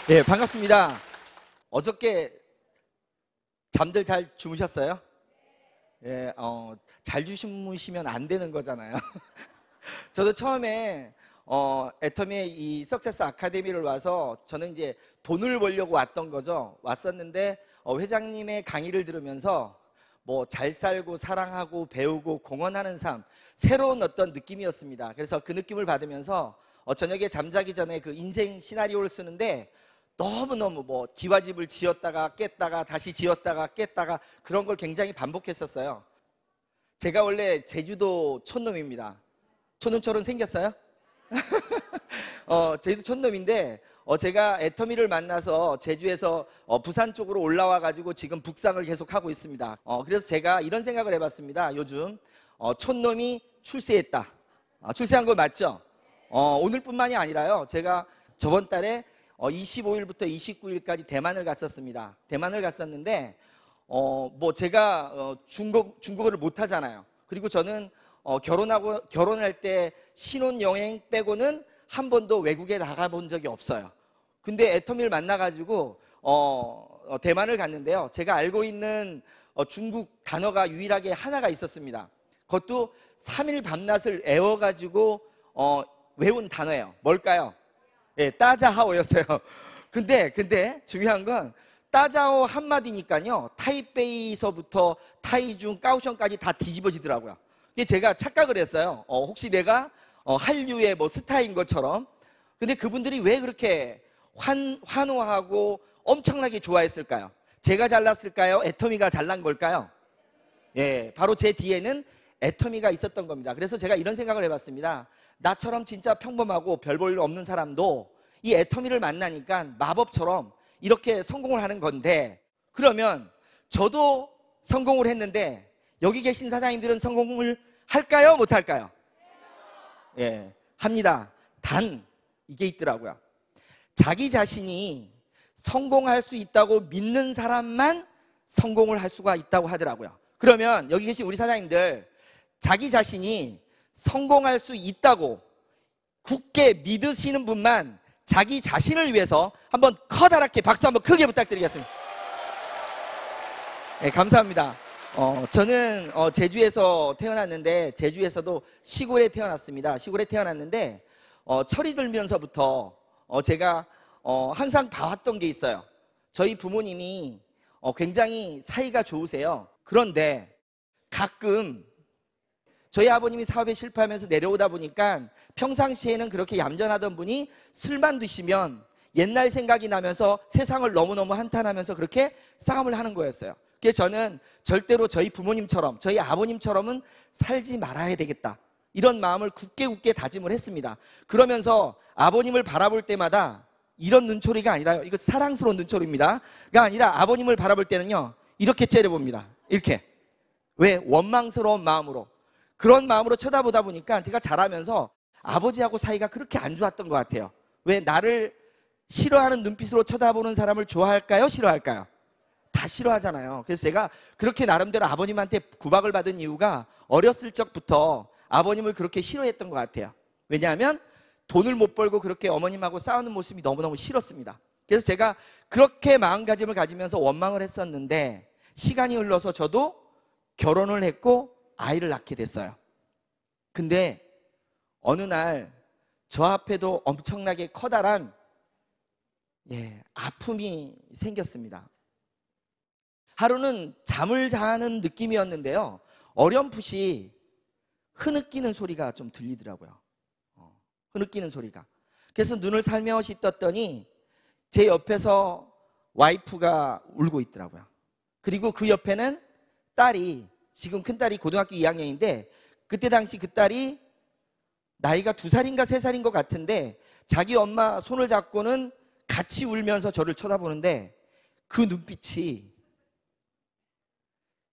네, 반갑습니다. 어저께 잠들 잘 주무셨어요? 예, 잘 주무시면 안 되는 거잖아요. 저도 처음에 애터미의 이 석세스 아카데미를 와서 저는 이제 돈을 벌려고 왔던 거죠. 왔었는데 회장님의 강의를 들으면서 뭐 잘 살고 사랑하고 배우고 공헌하는 삶, 새로운 어떤 느낌이었습니다. 그래서 그 느낌을 받으면서 저녁에 잠자기 전에 그 인생 시나리오를 쓰는데 너무너무 뭐 기와집을 지었다가 깼다가 다시 지었다가 깼다가 그런 걸 굉장히 반복했었어요. 제가 원래 제주도 촌놈입니다. 촌놈처럼 생겼어요? 제주도 촌놈인데 제가 애터미를 만나서 제주에서 부산 쪽으로 올라와 가지고 지금 북상을 계속 하고 있습니다. 그래서 제가 이런 생각을 해봤습니다. 요즘 촌놈이 출세했다. 출세한 거 맞죠? 오늘뿐만이 아니라요. 제가 저번 달에 25일부터 29일까지 대만을 갔었습니다. 대만을 갔었는데 뭐 제가 중국어를 못 하잖아요. 그리고 저는 결혼할 때 신혼여행 빼고는 한 번도 외국에 나가본 적이 없어요. 근데 애터미를 만나가지고 대만을 갔는데요. 제가 알고 있는 중국 단어가 유일하게 하나가 있었습니다. 그것도 3일 밤낮을 애워가지고 외운 단어예요. 뭘까요? 예, 따자하오였어요. 근데 중요한 건 따자오 한마디니까요. 타이베이서부터 타이중, 까오션까지 다 뒤집어지더라고요. 제가 착각을 했어요. 혹시 내가 한류의 뭐 스타인 것처럼. 근데 그분들이 왜 그렇게 환호하고 엄청나게 좋아했을까요? 제가 잘났을까요? 애터미가 잘난 걸까요? 예, 바로 제 뒤에는 애터미가 있었던 겁니다. 그래서 제가 이런 생각을 해봤습니다. 나처럼 진짜 평범하고 별 볼 일 없는 사람도 이 애터미를 만나니까 마법처럼 이렇게 성공을 하는 건데, 그러면 저도 성공을 했는데 여기 계신 사장님들은 성공을 할까요? 못할까요? 예, 합니다. 단 이게 있더라고요. 자기 자신이 성공할 수 있다고 믿는 사람만 성공을 할 수가 있다고 하더라고요. 그러면 여기 계신 우리 사장님들, 자기 자신이 성공할 수 있다고 굳게 믿으시는 분만 자기 자신을 위해서 한번 커다랗게 박수 한번 크게 부탁드리겠습니다. 네, 감사합니다. 저는 제주에서 태어났는데 제주에서도 시골에 태어났습니다. 시골에 태어났는데 철이 들면서부터 제가 항상 봐왔던 게 있어요. 저희 부모님이 굉장히 사이가 좋으세요. 그런데 가끔 저희 아버님이 사업에 실패하면서 내려오다 보니까 평상시에는 그렇게 얌전하던 분이 술만 드시면 옛날 생각이 나면서 세상을 너무너무 한탄하면서 그렇게 싸움을 하는 거였어요. 그래서 저는 절대로 저희 부모님처럼, 저희 아버님처럼은 살지 말아야 되겠다, 이런 마음을 굳게 다짐을 했습니다. 그러면서 아버님을 바라볼 때마다 이런 눈초리가 아니라요, 이거 사랑스러운 눈초리입니다, 가 아니라 아버님을 바라볼 때는요 이렇게 째려봅니다. 이렇게. 왜? 원망스러운 마음으로. 그런 마음으로 쳐다보다 보니까 제가 자라면서 아버지하고 사이가 그렇게 안 좋았던 것 같아요. 왜? 나를 싫어하는 눈빛으로 쳐다보는 사람을 좋아할까요? 싫어할까요? 다 싫어하잖아요. 그래서 제가 그렇게 나름대로 아버님한테 구박을 받은 이유가 어렸을 적부터 아버님을 그렇게 싫어했던 것 같아요. 왜냐하면 돈을 못 벌고 그렇게 어머님하고 싸우는 모습이 너무너무 싫었습니다. 그래서 제가 그렇게 마음가짐을 가지면서 원망을 했었는데, 시간이 흘러서 저도 결혼을 했고 아이를 낳게 됐어요. 근데 어느 날 저 앞에도 엄청나게 커다란 아픔이 생겼습니다. 하루는 잠을 자는 느낌이었는데요, 어렴풋이 흐느끼는 소리가 좀 들리더라고요. 흐느끼는 소리가. 그래서 눈을 살며시 떴더니 제 옆에서 와이프가 울고 있더라고요. 그리고 그 옆에는 딸이, 지금 큰딸이 고등학교 2학년인데 그때 당시 그 딸이 나이가 2살인가 3살인 것 같은데 자기 엄마 손을 잡고는 같이 울면서 저를 쳐다보는데 그 눈빛이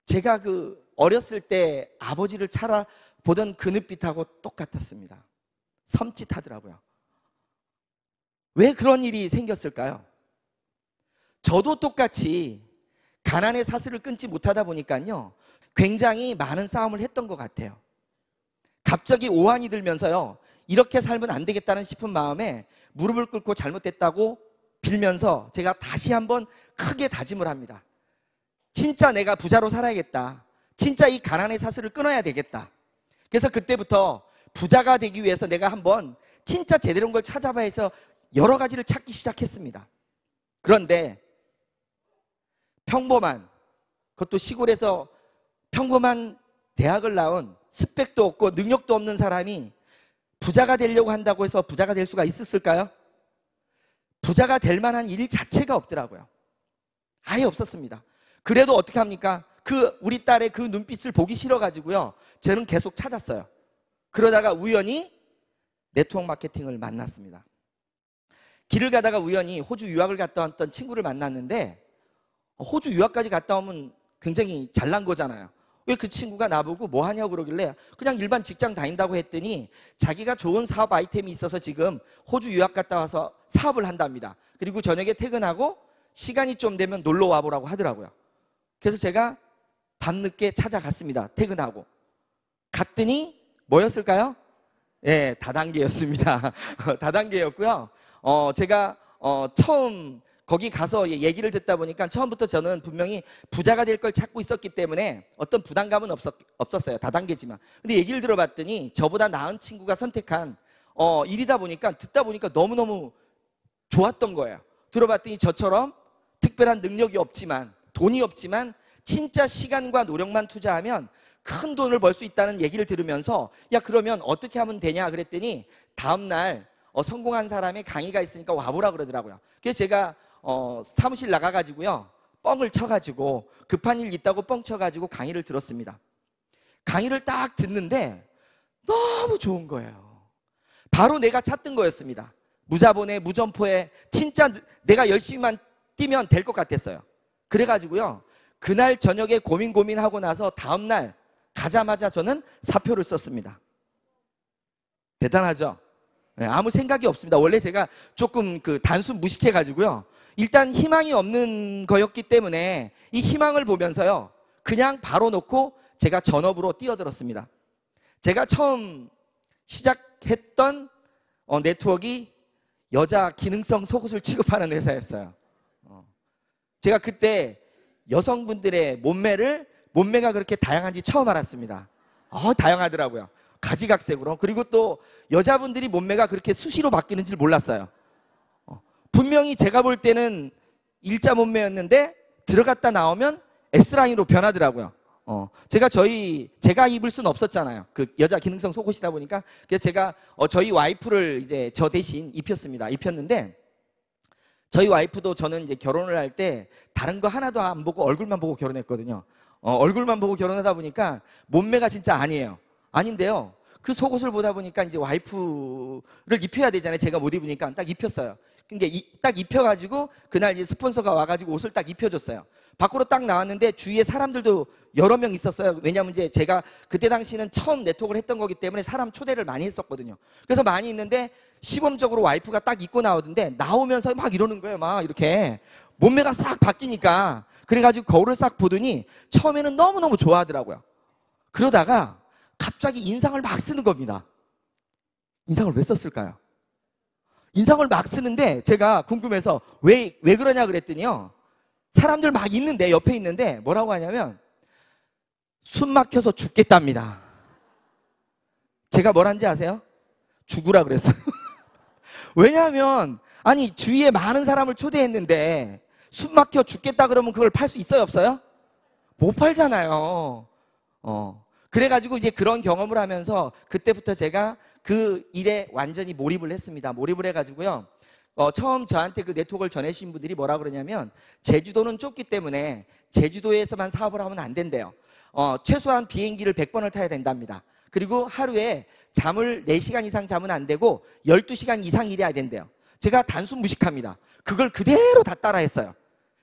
제가 그 어렸을 때 아버지를 보던 그 눈빛하고 똑같았습니다. 섬찟하더라고요. 왜 그런 일이 생겼을까요? 저도 똑같이 가난의 사슬을 끊지 못하다 보니까요 굉장히 많은 싸움을 했던 것 같아요. 갑자기 오한이 들면서요 이렇게 살면 안 되겠다는 싶은 마음에 무릎을 꿇고 잘못됐다고 빌면서 제가 다시 한번 크게 다짐을 합니다. 진짜 내가 부자로 살아야겠다. 진짜 이 가난의 사슬을 끊어야 되겠다. 그래서 그때부터 부자가 되기 위해서 내가 한번 진짜 제대로 된 걸 찾아봐야 해서 여러 가지를 찾기 시작했습니다. 그런데 평범한, 그것도 시골에서 평범한 대학을 나온 스펙도 없고 능력도 없는 사람이 부자가 되려고 한다고 해서 부자가 될 수가 있었을까요? 부자가 될 만한 일 자체가 없더라고요. 아예 없었습니다. 그래도 어떻게 합니까? 우리 딸의 그 눈빛을 보기 싫어가지고요, 저는 계속 찾았어요. 그러다가 우연히 네트워크 마케팅을 만났습니다. 길을 가다가 우연히 호주 유학을 갔다 왔던 친구를 만났는데, 호주 유학까지 갔다 오면 굉장히 잘난 거잖아요. 왜 그 친구가 나보고 뭐 하냐고 그러길래 그냥 일반 직장 다닌다고 했더니 자기가 좋은 사업 아이템이 있어서 지금 호주 유학 갔다 와서 사업을 한답니다. 그리고 저녁에 퇴근하고 시간이 좀 되면 놀러 와보라고 하더라고요. 그래서 제가 밤늦게 찾아갔습니다. 퇴근하고 갔더니 뭐였을까요? 예, 다단계였습니다. 다단계였고요. 제가 처음 거기 가서 얘기를 듣다 보니까 처음부터 저는 분명히 부자가 될 걸 찾고 있었기 때문에 어떤 부담감은 없었어요. 다단계지만. 근데 얘기를 들어봤더니 저보다 나은 친구가 선택한 일이다 보니까, 듣다 보니까 너무너무 좋았던 거예요. 들어봤더니 저처럼 특별한 능력이 없지만, 돈이 없지만 진짜 시간과 노력만 투자하면 큰 돈을 벌 수 있다는 얘기를 들으면서, 야, 그러면 어떻게 하면 되냐 그랬더니 다음날 성공한 사람의 강의가 있으니까 와보라 그러더라고요. 그래서 제가 사무실 나가가지고요, 뻥을 쳐가지고, 급한 일 있다고 뻥 쳐가지고 강의를 들었습니다. 강의를 딱 듣는데 너무 좋은 거예요. 바로 내가 찾던 거였습니다. 무자본에 무점포에 진짜 내가 열심히만 뛰면 될 것 같았어요. 그래가지고요, 그날 저녁에 고민하고 나서 다음날 가자마자 저는 사표를 썼습니다. 대단하죠? 네, 아무 생각이 없습니다. 원래 제가 조금 단순 무식해가지고요, 일단 희망이 없는 거였기 때문에 이 희망을 보면서요, 그냥 바로 놓고 제가 전업으로 뛰어들었습니다. 제가 처음 시작했던 네트워크가 여자 기능성 속옷을 취급하는 회사였어요. 제가 그때 여성분들의 몸매가 그렇게 다양한지 처음 알았습니다. 다양하더라고요. 가지각색으로. 그리고 또 여자분들이 몸매가 그렇게 수시로 바뀌는 줄 몰랐어요. 분명히 제가 볼 때는 일자 몸매였는데 들어갔다 나오면 S라인으로 변하더라고요. 제가 입을 수는 없었잖아요. 그 여자 기능성 속옷이다 보니까. 그래서 제가 저희 와이프를 이제 저 대신 입혔는데, 저희 와이프도 저는 이제 결혼을 할 때 다른 거 하나도 안 보고 얼굴만 보고 결혼했거든요. 얼굴만 보고 결혼하다 보니까 몸매가 진짜 아닌데요. 그 속옷을 보다 보니까 이제 와이프를 입혀야 되잖아요. 제가 못 입으니까 딱 입혔어요. 근데 딱 입혀가지고 그날 이제 스폰서가 와가지고 옷을 딱 입혀줬어요. 밖으로 딱 나왔는데 주위에 사람들도 여러 명 있었어요. 왜냐하면 이제 제가 그때 당시는 처음 네트워크를 했던 거기 때문에 사람 초대를 많이 했었거든요. 그래서 많이 있는데 시범적으로 와이프가 딱 입고 나오던데, 나오면서 막 이러는 거예요. 막 이렇게 몸매가 싹 바뀌니까. 그래가지고 거울을 싹 보더니 처음에는 너무너무 좋아하더라고요. 그러다가 갑자기 인상을 막 쓰는 겁니다. 인상을 왜 썼을까요? 인상을 막 쓰는데 제가 궁금해서 왜 그러냐 그랬더니요, 사람들 막 있는데, 옆에 있는데 뭐라고 하냐면 숨 막혀서 죽겠답니다. 제가 뭘 한지 아세요? 죽으라 그랬어요. 왜냐하면 아니 주위에 많은 사람을 초대했는데 숨 막혀 죽겠다 그러면 그걸 팔 수 있어요, 없어요? 못 팔잖아요. 그래가지고 이제 그런 경험을 하면서 그때부터 제가 그 일에 완전히 몰입을 했습니다. 몰입을 해가지고요, 처음 저한테 그 네트워크를 전해주신 분들이 뭐라 그러냐면, 제주도는 좁기 때문에 제주도에서만 사업을 하면 안 된대요. 최소한 비행기를 100번을 타야 된답니다. 그리고 하루에 잠을 4시간 이상 자면 안 되고 12시간 이상 일해야 된대요. 제가 단순 무식합니다. 그걸 그대로 다 따라했어요.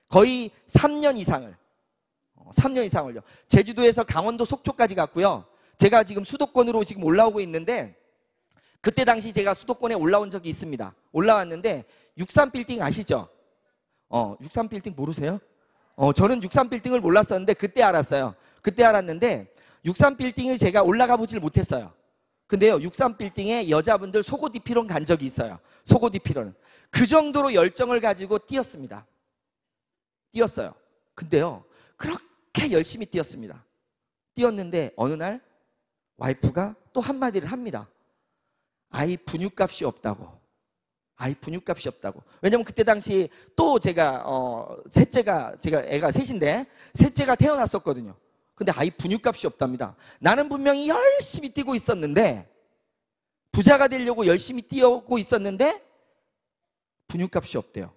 거의 3년 이상을요. 제주도에서 강원도 속초까지 갔고요. 제가 지금 수도권으로 지금 올라오고 있는데, 그때 당시 제가 수도권에 올라온 적이 있습니다. 올라왔는데 63빌딩 아시죠? 63빌딩 모르세요? 저는 63빌딩을 몰랐었는데 그때 알았어요. 그때 알았는데 63빌딩을 제가 올라가 보질 못했어요. 근데요, 63빌딩에 여자분들 속옷 입히러 간 적이 있어요. 속옷 입히러는. 그 정도로 열정을 가지고 뛰었습니다. 뛰었어요. 근데요, 그렇게 열심히 뛰었습니다. 뛰었는데 어느 날 와이프가 또 한마디를 합니다. 아이 분유값이 없다고. 아이 분유값이 없다고. 왜냐면 그때 당시 또 제가 셋째가, 제가 애가 셋인데 셋째가 태어났었거든요. 근데 아이 분유값이 없답니다. 나는 분명히 열심히 뛰고 있었는데, 부자가 되려고 열심히 뛰고 있었는데 분유값이 없대요.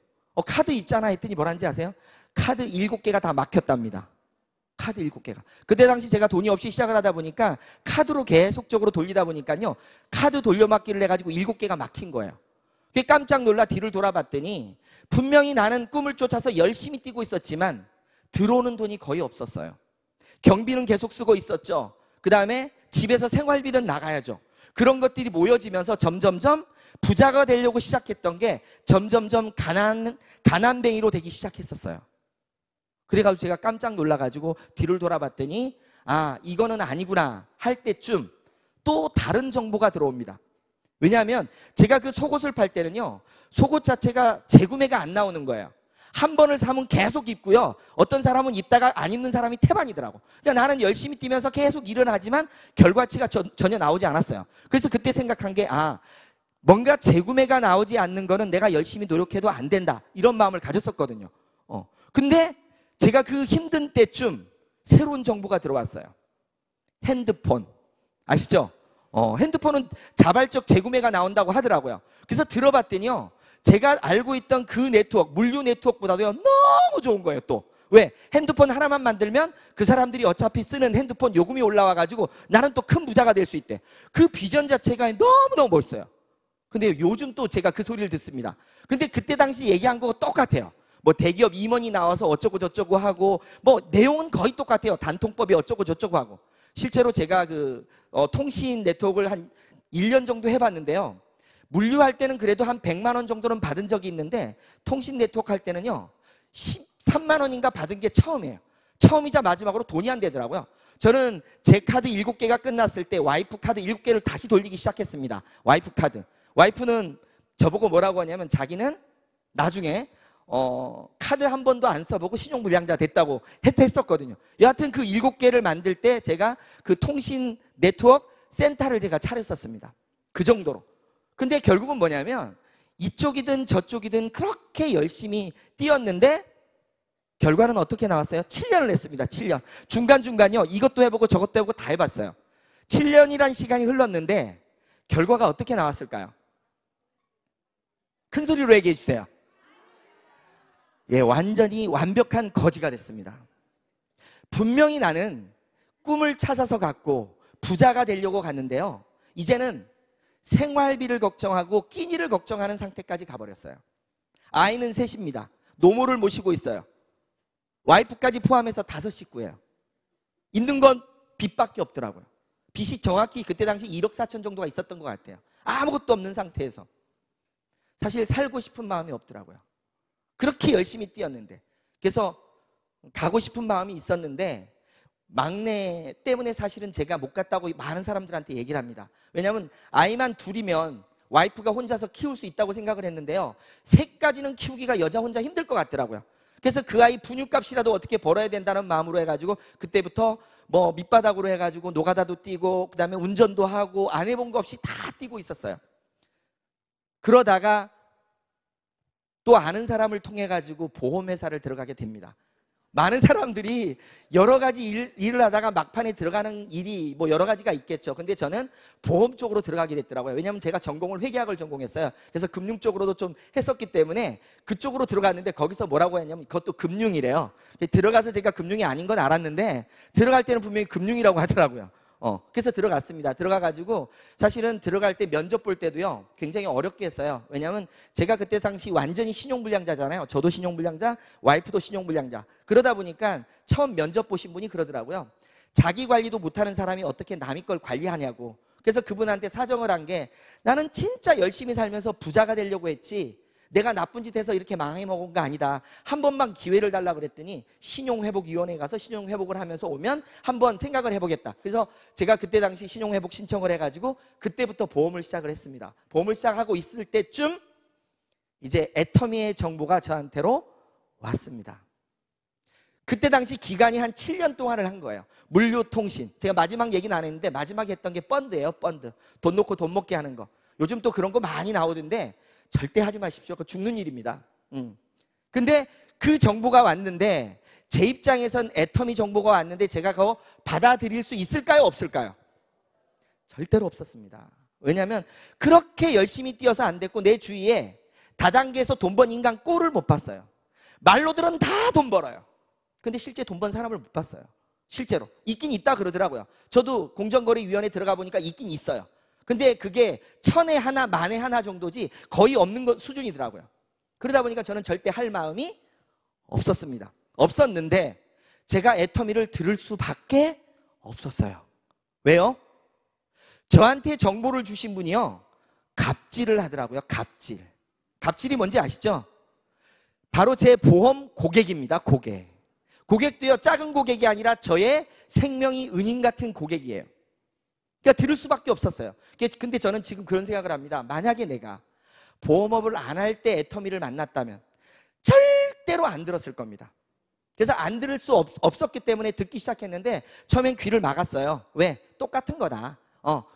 카드 있잖아 했더니 뭐라는지 아세요? 카드 7개가 다 막혔답니다. 카드 7개가. 그때 당시 제가 돈이 없이 시작을 하다 보니까 카드로 계속적으로 돌리다 보니까요, 카드 돌려막기를 해가지고 7개가 막힌 거예요. 그게 깜짝 놀라 뒤를 돌아봤더니 분명히 나는 꿈을 쫓아서 열심히 뛰고 있었지만 들어오는 돈이 거의 없었어요. 경비는 계속 쓰고 있었죠. 그 다음에 집에서 생활비는 나가야죠. 그런 것들이 모여지면서 점점점 부자가 되려고 시작했던 게 점점점 가난뱅이로 되기 시작했었어요. 그래가지고 제가 깜짝 놀라가지고 뒤를 돌아봤더니 아, 이거는 아니구나 할 때쯤 또 다른 정보가 들어옵니다. 왜냐하면 제가 그 속옷을 팔 때는요, 속옷 자체가 재구매가 안 나오는 거예요. 한 번을 사면 계속 입고요, 어떤 사람은 입다가 안 입는 사람이 태반이더라고. 그러니까 나는 열심히 뛰면서 계속 일은 하지만 결과치가 전혀 나오지 않았어요. 그래서 그때 생각한 게 뭔가 재구매가 나오지 않는 거는 내가 열심히 노력해도 안 된다, 이런 마음을 가졌었거든요. 근데 제가 그 힘든 때쯤 새로운 정보가 들어왔어요. 핸드폰 아시죠? 핸드폰은 자발적 재구매가 나온다고 하더라고요. 그래서 들어봤더니요, 제가 알고 있던 그 네트워크, 물류 네트워크보다도요 너무 좋은 거예요. 또 왜? 핸드폰 하나만 만들면 그 사람들이 어차피 쓰는 핸드폰 요금이 올라와가지고 나는 또 큰 부자가 될 수 있대. 그 비전 자체가 너무너무 멋있어요. 근데 요즘 또 제가 그 소리를 듣습니다. 근데 그때 당시 얘기한 거 똑같아요. 뭐 대기업 임원이 나와서 어쩌고 저쩌고 하고, 뭐 내용은 거의 똑같아요. 단통법이 어쩌고 저쩌고 하고. 실제로 제가 통신 네트워크를 한 1년 정도 해봤는데요, 물류할 때는 그래도 한 100만 원 정도는 받은 적이 있는데 통신 네트워크 할 때는요 13만 원인가 받은 게 처음이에요. 처음이자 마지막으로 돈이 안 되더라고요. 저는 제 카드 7개가 끝났을 때 와이프 카드 7개를 다시 돌리기 시작했습니다. 와이프 카드. 와이프는 저보고 뭐라고 하냐면 자기는 나중에 카드 한 번도 안 써보고 신용불량자 됐다고 했었거든요. 여하튼 그 7개를 만들 때 제가 그 통신 네트워크 센터를 제가 차렸었습니다. 그 정도로. 근데 결국은 뭐냐면 이쪽이든 저쪽이든 그렇게 열심히 뛰었는데 결과는 어떻게 나왔어요? 7년을 했습니다. 7년. 중간중간요, 이것도 해보고 저것도 해보고 다 해봤어요. 7년이란 시간이 흘렀는데 결과가 어떻게 나왔을까요? 큰 소리로 얘기해 주세요. 예, 완전히 완벽한 거지가 됐습니다. 분명히 나는 꿈을 찾아서 갔고 부자가 되려고 갔는데요, 이제는 생활비를 걱정하고 끼니를 걱정하는 상태까지 가버렸어요. 아이는 셋입니다. 노모를 모시고 있어요. 와이프까지 포함해서 5식구예요. 있는 건 빚밖에 없더라고요. 빚이 정확히 그때 당시 1억 4천 정도가 있었던 것 같아요. 아무것도 없는 상태에서 사실 살고 싶은 마음이 없더라고요. 그렇게 열심히 뛰었는데. 그래서 가고 싶은 마음이 있었는데 막내 때문에 사실은 제가 못 갔다고 많은 사람들한테 얘기를 합니다. 왜냐하면 아이만 둘이면 와이프가 혼자서 키울 수 있다고 생각을 했는데요, 3까지는 키우기가 여자 혼자 힘들 것 같더라고요. 그래서 그 아이 분유값이라도 어떻게 벌어야 된다는 마음으로 해가지고 그때부터 뭐 밑바닥으로 해가지고 노가다도 뛰고 그 다음에 운전도 하고 안 해본 거 없이 다 뛰고 있었어요. 그러다가 또 아는 사람을 통해 가지고 보험회사를 들어가게 됩니다. 많은 사람들이 여러 가지 일을 하다가 막판에 들어가는 일이 뭐 여러 가지가 있겠죠. 근데 저는 보험 쪽으로 들어가게 됐더라고요. 왜냐하면 제가 전공을 회계학을 전공했어요. 그래서 금융 쪽으로도 좀 했었기 때문에 그쪽으로 들어갔는데 거기서 뭐라고 했냐면 그것도 금융이래요. 들어가서 제가 금융이 아닌 건 알았는데 들어갈 때는 분명히 금융이라고 하더라고요. 그래서 들어갔습니다. 들어가가지고 사실은 들어갈 때 면접 볼 때도요 굉장히 어렵게 했어요. 왜냐하면 제가 그때 당시 완전히 신용불량자잖아요. 저도 신용불량자, 와이프도 신용불량자. 그러다 보니까 처음 면접 보신 분이 그러더라고요. 자기 관리도 못하는 사람이 어떻게 남의 걸 관리하냐고. 그래서 그분한테 사정을 한 게 나는 진짜 열심히 살면서 부자가 되려고 했지 내가 나쁜 짓 해서 이렇게 망해먹은 거 아니다. 한 번만 기회를 달라 그랬더니 신용회복위원회에 가서 신용회복을 하면서 오면 한번 생각을 해보겠다. 그래서 제가 그때 당시 신용회복 신청을 해가지고 그때부터 보험을 시작을 했습니다. 보험을 시작하고 있을 때쯤 이제 애터미의 정보가 저한테로 왔습니다. 그때 당시 기간이 한 7년 동안을 한 거예요. 물류통신. 제가 마지막 얘기는 안 했는데 마지막에 했던 게 펀드예요. 펀드. 돈 놓고 돈 먹게 하는 거. 요즘 또 그런 거 많이 나오던데 절대 하지 마십시오. 그거 죽는 일입니다. 근데 그 정보가 왔는데 제 입장에선 애터미 정보가 왔는데 제가 그거 받아들일 수 있을까요? 없을까요? 절대로 없었습니다. 왜냐하면 그렇게 열심히 뛰어서 안 됐고 내 주위에 다단계에서 돈 번 인간 꼴을 못 봤어요. 말로들은 다 돈 벌어요. 근데 실제 돈 번 사람을 못 봤어요. 실제로. 있긴 있다 그러더라고요. 저도 공정거래위원회 들어가 보니까 있긴 있어요. 근데 그게 1000에 하나, 10,000에 하나 정도지 거의 없는 수준이더라고요. 그러다 보니까 저는 절대 할 마음이 없었습니다. 없었는데 제가 애터미를 들을 수밖에 없었어요. 왜요? 저한테 정보를 주신 분이요, 갑질을 하더라고요. 갑질. 갑질이 뭔지 아시죠? 바로 제 보험 고객입니다. 고객. 고객도요, 작은 고객이 아니라 저의 생명이 은인 같은 고객이에요. 그러니까 들을 수밖에 없었어요. 근데 저는 지금 그런 생각을 합니다. 만약에 내가 보험업을 안 할 때 애터미를 만났다면 절대로 안 들었을 겁니다. 그래서 안 들을 수 없었기 때문에 듣기 시작했는데 처음엔 귀를 막았어요. 왜? 똑같은 거다.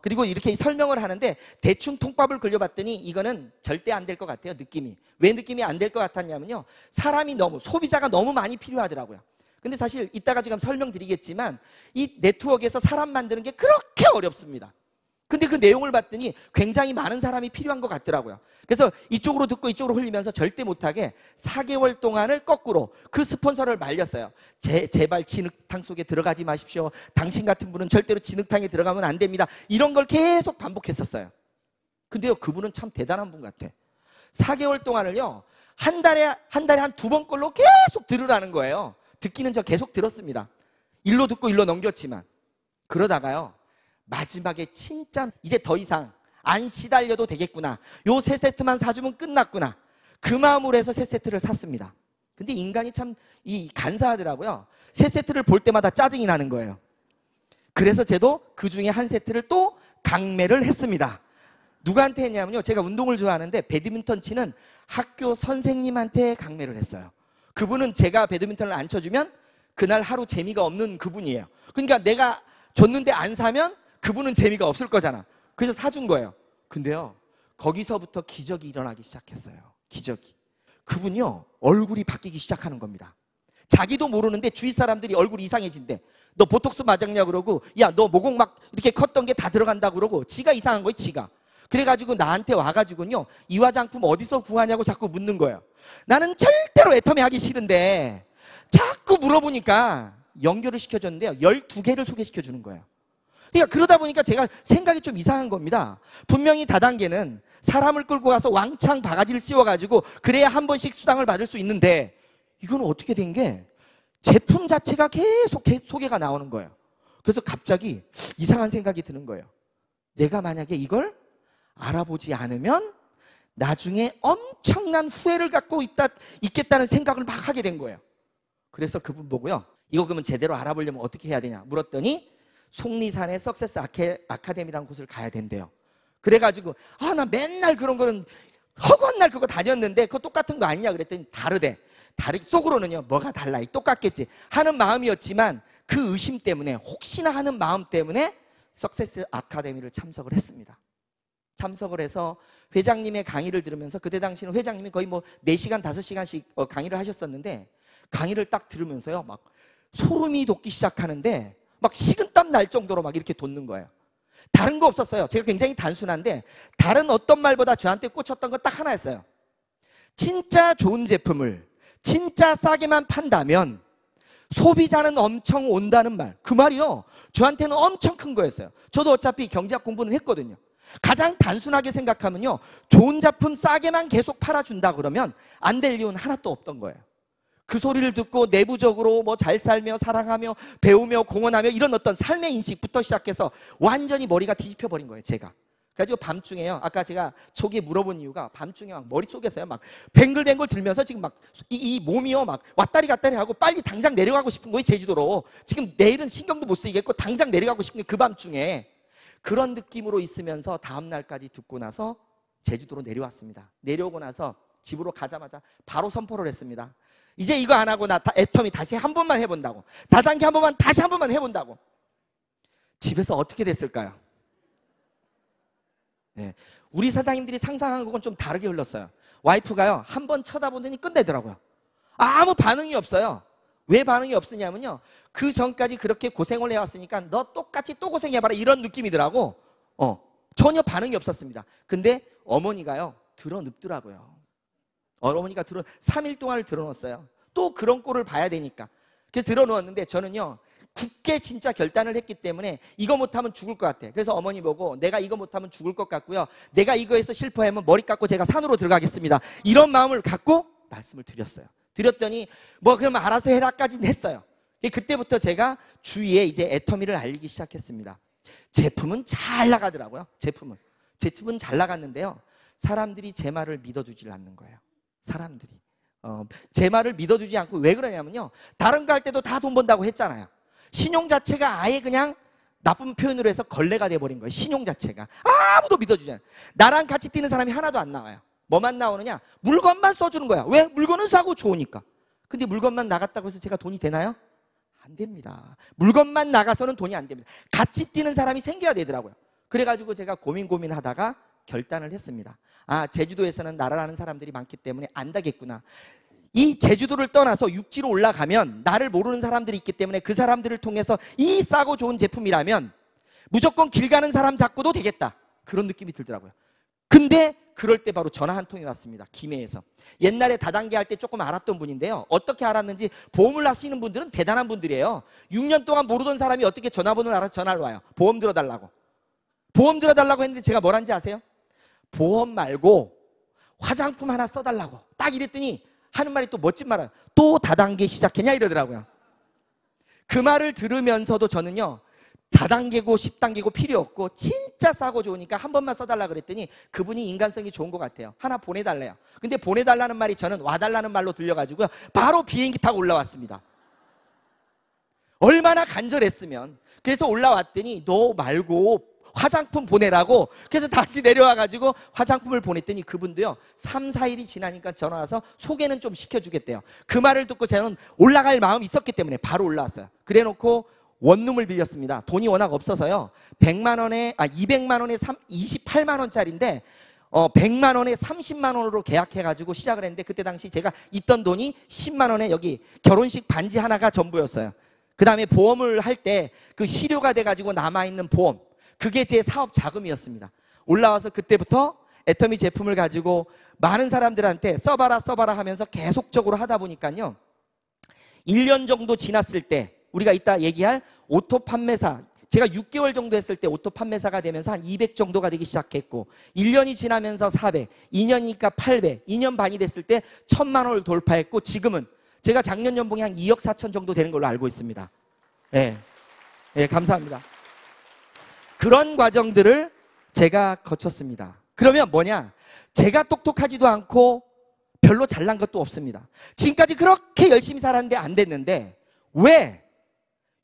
그리고 이렇게 설명을 하는데 대충 통밥을 걸려봤더니 이거는 절대 안 될 것 같아요. 느낌이. 왜 느낌이 안 될 것 같았냐면요, 사람이 소비자가 너무 많이 필요하더라고요. 근데 사실 이따가 지금 설명드리겠지만 이 네트워크에서 사람 만드는 게 그렇게 어렵습니다. 근데 그 내용을 봤더니 굉장히 많은 사람이 필요한 것 같더라고요. 그래서 이쪽으로 듣고 이쪽으로 흘리면서 절대 못하게 4개월 동안을 거꾸로 그 스폰서를 말렸어요. 제발 진흙탕 속에 들어가지 마십시오. 당신 같은 분은 절대로 진흙탕에 들어가면 안 됩니다. 이런 걸 계속 반복했었어요. 근데요, 그분은 참 대단한 분 같아. 4개월 동안을요, 한 달에 한 2번 걸로 계속 들으라는 거예요. 듣기는 저 계속 들었습니다. 일로 듣고 일로 넘겼지만. 그러다가요, 마지막에 진짜 이제 더 이상 안 시달려도 되겠구나. 요 3세트만 사주면 끝났구나. 그 마음으로 해서 3세트를 샀습니다. 근데 인간이 참 간사하더라고요. 3세트를 볼 때마다 짜증이 나는 거예요. 그래서 저도 그 중에 한 세트를 또 강매를 했습니다. 누구한테 했냐면요, 제가 운동을 좋아하는데 배드민턴 치는 학교 선생님한테 강매를 했어요. 그분은 제가 배드민턴을 안 쳐주면 그날 하루 재미가 없는 그분이에요. 그러니까 내가 줬는데 안 사면 그분은 재미가 없을 거잖아. 그래서 사준 거예요. 근데요, 거기서부터 기적이 일어나기 시작했어요. 기적이. 그분이요, 얼굴이 바뀌기 시작하는 겁니다. 자기도 모르는데 주위 사람들이 얼굴이 이상해진대. 너 보톡스 맞았냐 그러고, 야, 너 모공 막 이렇게 컸던 게 다 들어간다 그러고, 지가 이상한 거예요, 지가. 그래가지고 나한테 와가지고요, 이 화장품 어디서 구하냐고 자꾸 묻는 거예요. 나는 절대로 애터미 하기 싫은데 자꾸 물어보니까 연결을 시켜줬는데요, 12개를 소개시켜주는 거예요. 그러니까 그러다 보니까 제가 생각이 좀 이상한 겁니다. 분명히 다단계는 사람을 끌고 가서 왕창 바가지를 씌워가지고 그래야 한 번씩 수당을 받을 수 있는데, 이건 어떻게 된 게 제품 자체가 계속 소개가 나오는 거예요. 그래서 갑자기 이상한 생각이 드는 거예요. 내가 만약에 이걸 알아보지 않으면 나중에 엄청난 후회를 갖고 있겠다는 생각을 막 하게 된 거예요. 그래서 그분 보고요, 이거 그러면 제대로 알아보려면 어떻게 해야 되냐 물었더니 속리산의 석세스 아카데미라는 곳을 가야 된대요. 그래가지고 나 맨날 그런 거는 허구한 날 그거 다녔는데 그거 똑같은 거 아니냐 그랬더니 다르대. 속으로는요, 뭐가 달라, 똑같겠지 하는 마음이었지만 그 의심 때문에, 혹시나 하는 마음 때문에 석세스 아카데미를 참석을 했습니다. 참석을 해서 회장님의 강의를 들으면서, 그때 당시는 회장님이 거의 4시간, 5시간씩 강의를 하셨었는데, 강의를 딱 들으면서요, 막 소름이 돋기 시작하는데 막 식은땀 날 정도로 막 이렇게 돋는 거예요. 다른 거 없었어요. 제가 굉장히 단순한데 다른 어떤 말보다 저한테 꽂혔던 건 딱 하나였어요. 진짜 좋은 제품을 진짜 싸게만 판다면 소비자는 엄청 온다는 말. 그 말이요, 저한테는 엄청 큰 거였어요. 저도 어차피 경제학 공부는 했거든요. 가장 단순하게 생각하면요, 좋은 제품 싸게만 계속 팔아준다 그러면 안 될 이유는 하나도 없던 거예요. 그 소리를 듣고 내부적으로 잘 살며 사랑하며 배우며 공헌하며 이런 어떤 삶의 인식부터 시작해서 완전히 머리가 뒤집혀 버린 거예요, 제가. 그래가지고 밤중에요. 아까 제가 초기에 물어본 이유가 밤중에 막 머릿속에서요. 막 뱅글뱅글 들면서 지금 막 이 몸이요. 막 왔다리 갔다리 하고 빨리 당장 내려가고 싶은 거예요. 제주도로. 지금 내일은 신경도 못 쓰이겠고 당장 내려가고 싶은 게 그 밤중에. 그런 느낌으로 있으면서 다음 날까지 듣고 나서 제주도로 내려왔습니다. 내려오고 나서 집으로 가자마자 바로 선포를 했습니다. 이제 이거 안 하고 나 애터미 다시 한 번만 해본다고. 다단계 한 번만 다시 한 번만 해본다고. 집에서 어떻게 됐을까요? 네. 우리 사장님들이 상상한 것은 좀 다르게 흘렀어요. 와이프가요, 한 번 쳐다보더니 끝내더라고요. 아무 반응이 없어요. 왜 반응이 없으냐면요, 그 전까지 그렇게 고생을 해왔으니까 너 똑같이 또 고생해봐라 이런 느낌이더라고. 전혀 반응이 없었습니다. 근데 어머니가요, 드러눕더라고요. 어머니가 3일 동안을 드러놓았어요. 또 그런 꼴을 봐야 되니까. 그래서 드러누웠는데 저는요, 굳게 진짜 결단을 했기 때문에 이거 못하면 죽을 것 같아. 그래서 어머니 보고 내가 이거 못하면 죽을 것 같고요, 내가 이거에서 실패하면 머리 깎고 제가 산으로 들어가겠습니다. 이런 마음을 갖고 말씀을 드렸어요. 드렸더니 뭐 그러면 알아서 해라까지는 했어요. 그때부터 제가 주위에 이제 애터미를 알리기 시작했습니다. 제품은 잘 나가더라고요. 제품은 잘 나갔는데요, 사람들이 제 말을 믿어주질 않는 거예요. 사람들이 제 말을 믿어주지 않고. 왜 그러냐면요, 다른 거 할 때도 다 돈 번다고 했잖아요. 신용 자체가 아예 그냥 나쁜 표현으로 해서 걸레가 돼버린 거예요. 신용 자체가 아무도 믿어주지 않아요. 나랑 같이 뛰는 사람이 하나도 안 나와요. 뭐만 나오느냐, 물건만 써주는 거야. 왜? 물건은 싸고 좋으니까. 근데 물건만 나갔다고 해서 제가 돈이 되나요? 안 됩니다. 물건만 나가서는 돈이 안 됩니다. 같이 뛰는 사람이 생겨야 되더라고요. 그래가지고 제가 고민하다가 결단을 했습니다. 아, 제주도에서는 나를 아는 사람들이 많기 때문에 안다겠구나. 이 제주도를 떠나서 육지로 올라가면 나를 모르는 사람들이 있기 때문에 그 사람들을 통해서 이 싸고 좋은 제품이라면 무조건 길 가는 사람 잡고도 되겠다, 그런 느낌이 들더라고요. 근데 그럴 때 바로 전화 한 통이 왔습니다. 김해에서. 옛날에 다단계 할 때 조금 알았던 분인데요, 어떻게 알았는지, 보험을 하시는 분들은 대단한 분들이에요. 6년 동안 모르던 사람이 어떻게 전화번호를 알아서 전화를 와요. 보험 들어달라고 했는데 제가 뭘 한지 아세요? 보험 말고 화장품 하나 써달라고 딱 이랬더니 하는 말이 또 멋진 말이에요. 또 다단계 시작했냐 이러더라고요. 그 말을 들으면서도 저는요, 다단계고 10단계고 필요 없고 진짜 싸고 좋으니까 한 번만 써달라 그랬더니 그분이 인간성이 좋은 것 같아요. 하나 보내달래요. 근데 보내달라는 말이 저는 와달라는 말로 들려가지고요, 바로 비행기 타고 올라왔습니다. 얼마나 간절했으면. 그래서 올라왔더니 너 말고 화장품 보내라고. 그래서 다시 내려와가지고 화장품을 보냈더니 그분도요, 3, 4일이 지나니까 전화 와서 소개는 좀 시켜주겠대요. 그 말을 듣고 저는 올라갈 마음이 있었기 때문에 바로 올라왔어요. 그래놓고 원룸을 빌렸습니다. 돈이 워낙 없어서요, 200만 원에 28만 원짜리인데 100만 원에 30만 원으로 계약해가지고 시작을 했는데, 그때 당시 제가 있던 돈이 10만 원에 여기 결혼식 반지 하나가 전부였어요. 그 다음에 보험을 할 때 그 실효가 돼가지고 남아있는 보험, 그게 제 사업 자금이었습니다. 올라와서 그때부터 애터미 제품을 가지고 많은 사람들한테 써봐라 하면서 계속적으로 하다 보니까요, 1년 정도 지났을 때 우리가 이따 얘기할 오토 판매사, 제가 6개월 정도 했을 때 오토 판매사가 되면서 한 200 정도가 되기 시작했고, 1년이 지나면서 400, 2년이니까 800, 2년 반이 됐을 때 1000만 원을 돌파했고, 지금은 제가 작년 연봉이 한 2억 4천 정도 되는 걸로 알고 있습니다. 예, 감사합니다. 그런 과정들을 제가 거쳤습니다. 그러면 뭐냐? 제가 똑똑하지도 않고 별로 잘난 것도 없습니다. 지금까지 그렇게 열심히 살았는데 안 됐는데, 왜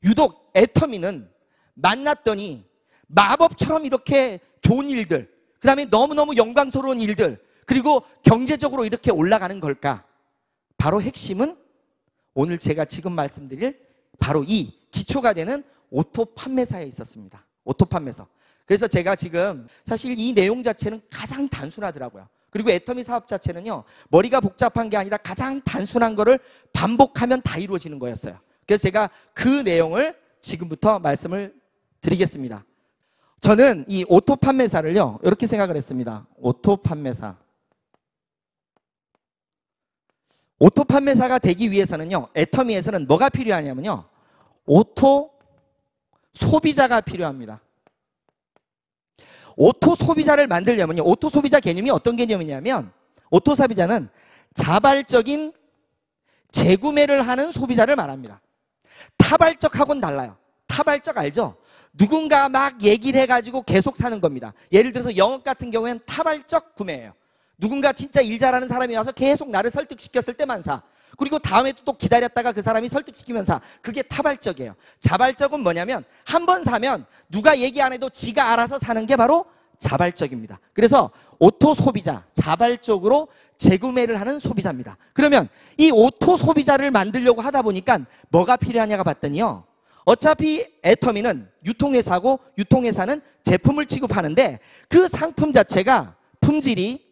유독 애터미는 만났더니 마법처럼 이렇게 좋은 일들, 그 다음에 너무너무 영광스러운 일들, 그리고 경제적으로 이렇게 올라가는 걸까? 바로 핵심은 오늘 제가 지금 말씀드릴 바로 이 기초가 되는 오토 판매사에 있었습니다. 오토 판매사. 그래서 제가 지금 사실 이 내용 자체는 가장 단순하더라고요. 그리고 애터미 사업 자체는요, 머리가 복잡한 게 아니라 가장 단순한 거를 반복하면 다 이루어지는 거였어요. 그래서 제가 그 내용을 지금부터 말씀을 드리겠습니다. 저는 이 오토 판매사를요, 이렇게 생각을 했습니다. 오토 판매사. 오토 판매사가 되기 위해서는요, 애터미에서는 뭐가 필요하냐면요, 오토 소비자가 필요합니다. 오토 소비자를 만들려면요, 오토 소비자 개념이 어떤 개념이냐면, 오토 소비자는 자발적인 재구매를 하는 소비자를 말합니다. 타발적하고는 달라요. 타발적 알죠? 누군가 막 얘기를 해가지고 계속 사는 겁니다. 예를 들어서 영업 같은 경우에는 타발적 구매예요. 누군가 진짜 일 잘하는 사람이 와서 계속 나를 설득시켰을 때만 사. 그리고 다음에 또 기다렸다가 그 사람이 설득시키면 사. 그게 타발적이에요. 자발적은 뭐냐면 한 번 사면 누가 얘기 안 해도 지가 알아서 사는 게 바로 자발적입니다. 그래서 오토 소비자, 자발적으로 재구매를 하는 소비자입니다. 그러면 이 오토 소비자를 만들려고 하다 보니까 뭐가 필요하냐가 봤더니요, 어차피 애터미는 유통회사고 유통회사는 제품을 취급하는데 그 상품 자체가 품질이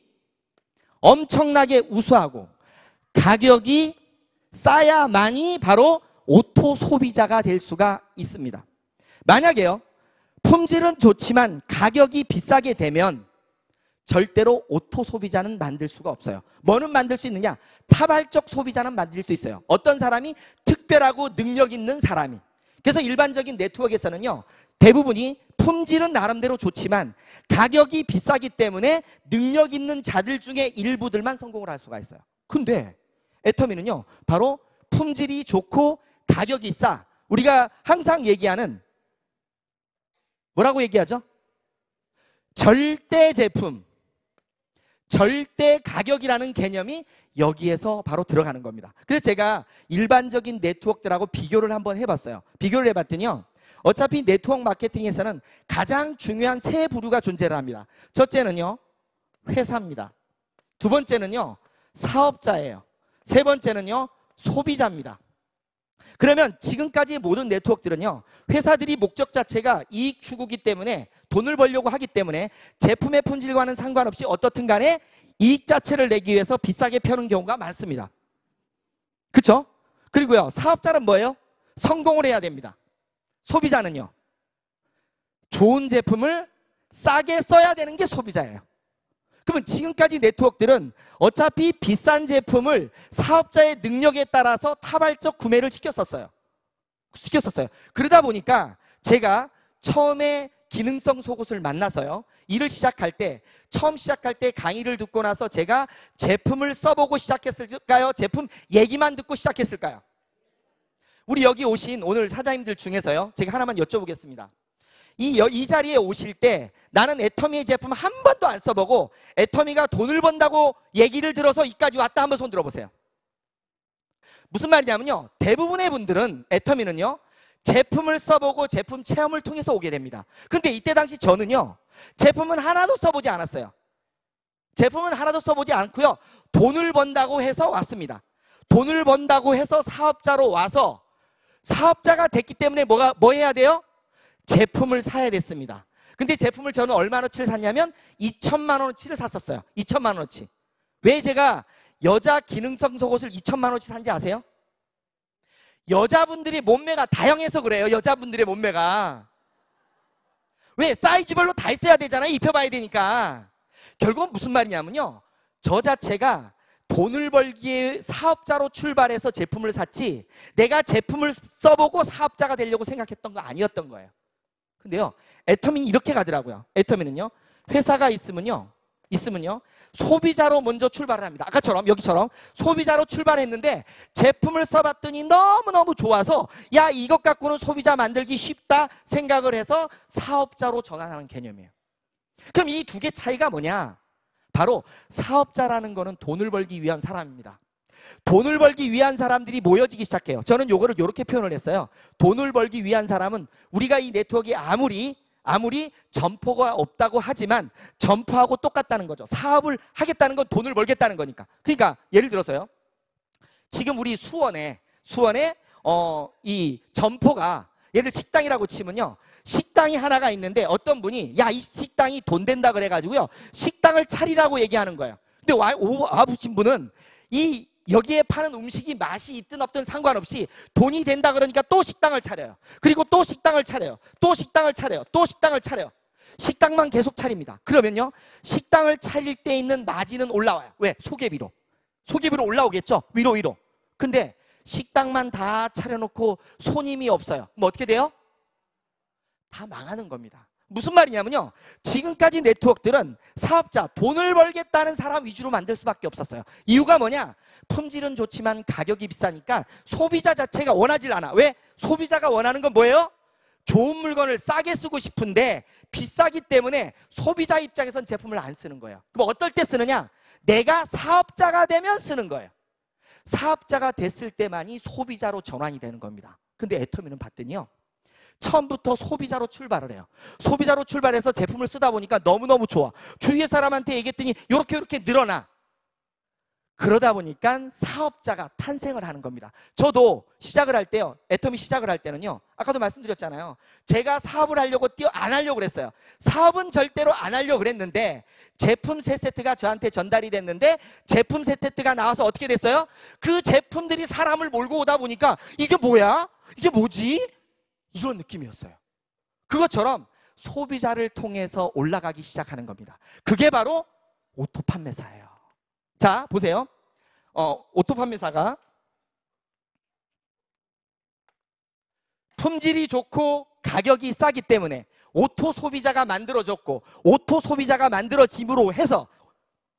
엄청나게 우수하고 가격이 싸야만이 바로 오토 소비자가 될 수가 있습니다. 만약에요, 품질은 좋지만 가격이 비싸게 되면 절대로 오토 소비자는 만들 수가 없어요. 뭐는 만들 수 있느냐? 타발적 소비자는 만들 수 있어요. 어떤 사람이 특별하고 능력 있는 사람이. 그래서 일반적인 네트워크에서는요, 대부분이 품질은 나름대로 좋지만 가격이 비싸기 때문에 능력 있는 자들 중에 일부들만 성공을 할 수가 있어요. 근데 애터미는요, 바로 품질이 좋고 가격이 싸. 우리가 항상 얘기하는, 뭐라고 얘기하죠? 절대 제품, 절대 가격이라는 개념이 여기에서 바로 들어가는 겁니다. 그래서 제가 일반적인 네트워크들하고 비교를 한번 해봤어요. 비교를 해봤더니요, 어차피 네트워크 마케팅에서는 가장 중요한 세 부류가 존재를 합니다. 첫째는요, 회사입니다. 두 번째는요, 사업자예요. 세 번째는요, 소비자입니다. 그러면 지금까지의 모든 네트워크들은요, 회사들이 목적 자체가 이익 추구기 때문에, 돈을 벌려고 하기 때문에 제품의 품질과는 상관없이 어떻든 간에 이익 자체를 내기 위해서 비싸게 펴는 경우가 많습니다. 그렇죠? 그리고요, 사업자는 뭐예요? 성공을 해야 됩니다. 소비자는요, 좋은 제품을 싸게 써야 되는 게 소비자예요. 그러면 지금까지 네트워크들은 어차피 비싼 제품을 사업자의 능력에 따라서 타발적 구매를 시켰었어요. 그러다 보니까 제가 처음에 기능성 속옷을 만나서요, 일을 시작할 때, 처음 시작할 때 강의를 듣고 나서 제가 제품을 써보고 시작했을까요? 제품 얘기만 듣고 시작했을까요? 우리 여기 오신 오늘 사장님들 중에서요, 제가 하나만 여쭤보겠습니다. 이 자리에 오실 때 나는 애터미의 제품 한 번도 안 써보고 애터미가 돈을 번다고 얘기를 들어서 이까지 왔다, 한번 손 들어보세요. 무슨 말이냐면요, 대부분의 분들은 애터미는요, 제품을 써보고 제품 체험을 통해서 오게 됩니다. 근데 이때 당시 저는요, 제품은 하나도 써보지 않았어요. 제품은 하나도 써보지 않고요, 돈을 번다고 해서 왔습니다. 돈을 번다고 해서 사업자로 와서 사업자가 됐기 때문에 뭐 해야 돼요? 제품을 사야 됐습니다. 근데 제품을 저는 얼마어치를 샀냐면 2천만 원어치를 샀었어요. 2천만 원어치. 왜 제가 여자 기능성 속옷을 2천만 원어치 산지 아세요? 여자분들이 몸매가 다양해서 그래요. 여자분들의 몸매가. 왜? 사이즈별로 다 있어야 되잖아요. 입혀봐야 되니까. 결국은 무슨 말이냐면요, 저 자체가 돈을 벌기에 사업자로 출발해서 제품을 샀지 내가 제품을 써보고 사업자가 되려고 생각했던 거 아니었던 거예요. 근데요, 애터미는 이렇게 가더라고요. 애터미는요, 회사가 있으면요, 소비자로 먼저 출발을 합니다. 아까처럼, 여기처럼 소비자로 출발했는데 제품을 써봤더니 너무너무 좋아서 야, 이것 갖고는 소비자 만들기 쉽다 생각을 해서 사업자로 전환하는 개념이에요. 그럼 이 두 개 차이가 뭐냐? 바로 사업자라는 거는 돈을 벌기 위한 사람입니다. 돈을 벌기 위한 사람들이 모여지기 시작해요. 저는 요거를 이렇게 표현을 했어요. 돈을 벌기 위한 사람은, 우리가 이 네트워크에 아무리 점포가 없다고 하지만 점포하고 똑같다는 거죠. 사업을 하겠다는 건 돈을 벌겠다는 거니까. 그러니까 예를 들어서요, 지금 우리 수원에 이 점포가, 예를 식당이라고 치면요, 식당이 하나가 있는데 어떤 분이 야, 이 식당이 돈 된다 그래가지고요, 식당을 차리라고 얘기하는 거예요. 근데 와보신 분은 여기에 파는 음식이 맛이 있든 없든 상관없이 돈이 된다 그러니까 또 식당을 차려요. 그리고 또 식당을 차려요. 또 식당을 차려요. 또 식당을 차려요. 식당만 계속 차립니다. 그러면요, 식당을 차릴 때 있는 마진은 올라와요. 왜? 소개비로. 소개비로 올라오겠죠? 위로. 근데 식당만 다 차려놓고 손님이 없어요. 그럼 어떻게 돼요? 다 망하는 겁니다. 무슨 말이냐면요, 지금까지 네트워크들은 사업자, 돈을 벌겠다는 사람 위주로 만들 수밖에 없었어요. 이유가 뭐냐? 품질은 좋지만 가격이 비싸니까 소비자 자체가 원하질 않아. 왜? 소비자가 원하는 건 뭐예요? 좋은 물건을 싸게 쓰고 싶은데 비싸기 때문에 소비자 입장에선 제품을 안 쓰는 거예요. 그럼 어떨 때 쓰느냐? 내가 사업자가 되면 쓰는 거예요. 사업자가 됐을 때만이 소비자로 전환이 되는 겁니다. 근데 애터미는 봤더니요, 처음부터 소비자로 출발을 해요. 소비자로 출발해서 제품을 쓰다 보니까 너무너무 좋아. 주위의 사람한테 얘기했더니 이렇게 늘어나. 그러다 보니까 사업자가 탄생을 하는 겁니다. 저도 시작을 할 때요, 애터미 시작을 할 때는요, 아까도 말씀드렸잖아요. 제가 사업을 하려고 안 하려고 그랬어요. 사업은 절대로 안 하려고 그랬는데 제품 세 세트가 저한테 전달이 됐는데 제품 세 세트가 나와서 어떻게 됐어요? 그 제품들이 사람을 몰고 오다 보니까 이게 뭐야? 이게 뭐지? 이런 느낌이었어요. 그것처럼 소비자를 통해서 올라가기 시작하는 겁니다. 그게 바로 오토 판매사예요. 자, 보세요. 오토 판매사가 품질이 좋고 가격이 싸기 때문에 오토 소비자가 만들어졌고, 오토 소비자가 만들어짐으로 해서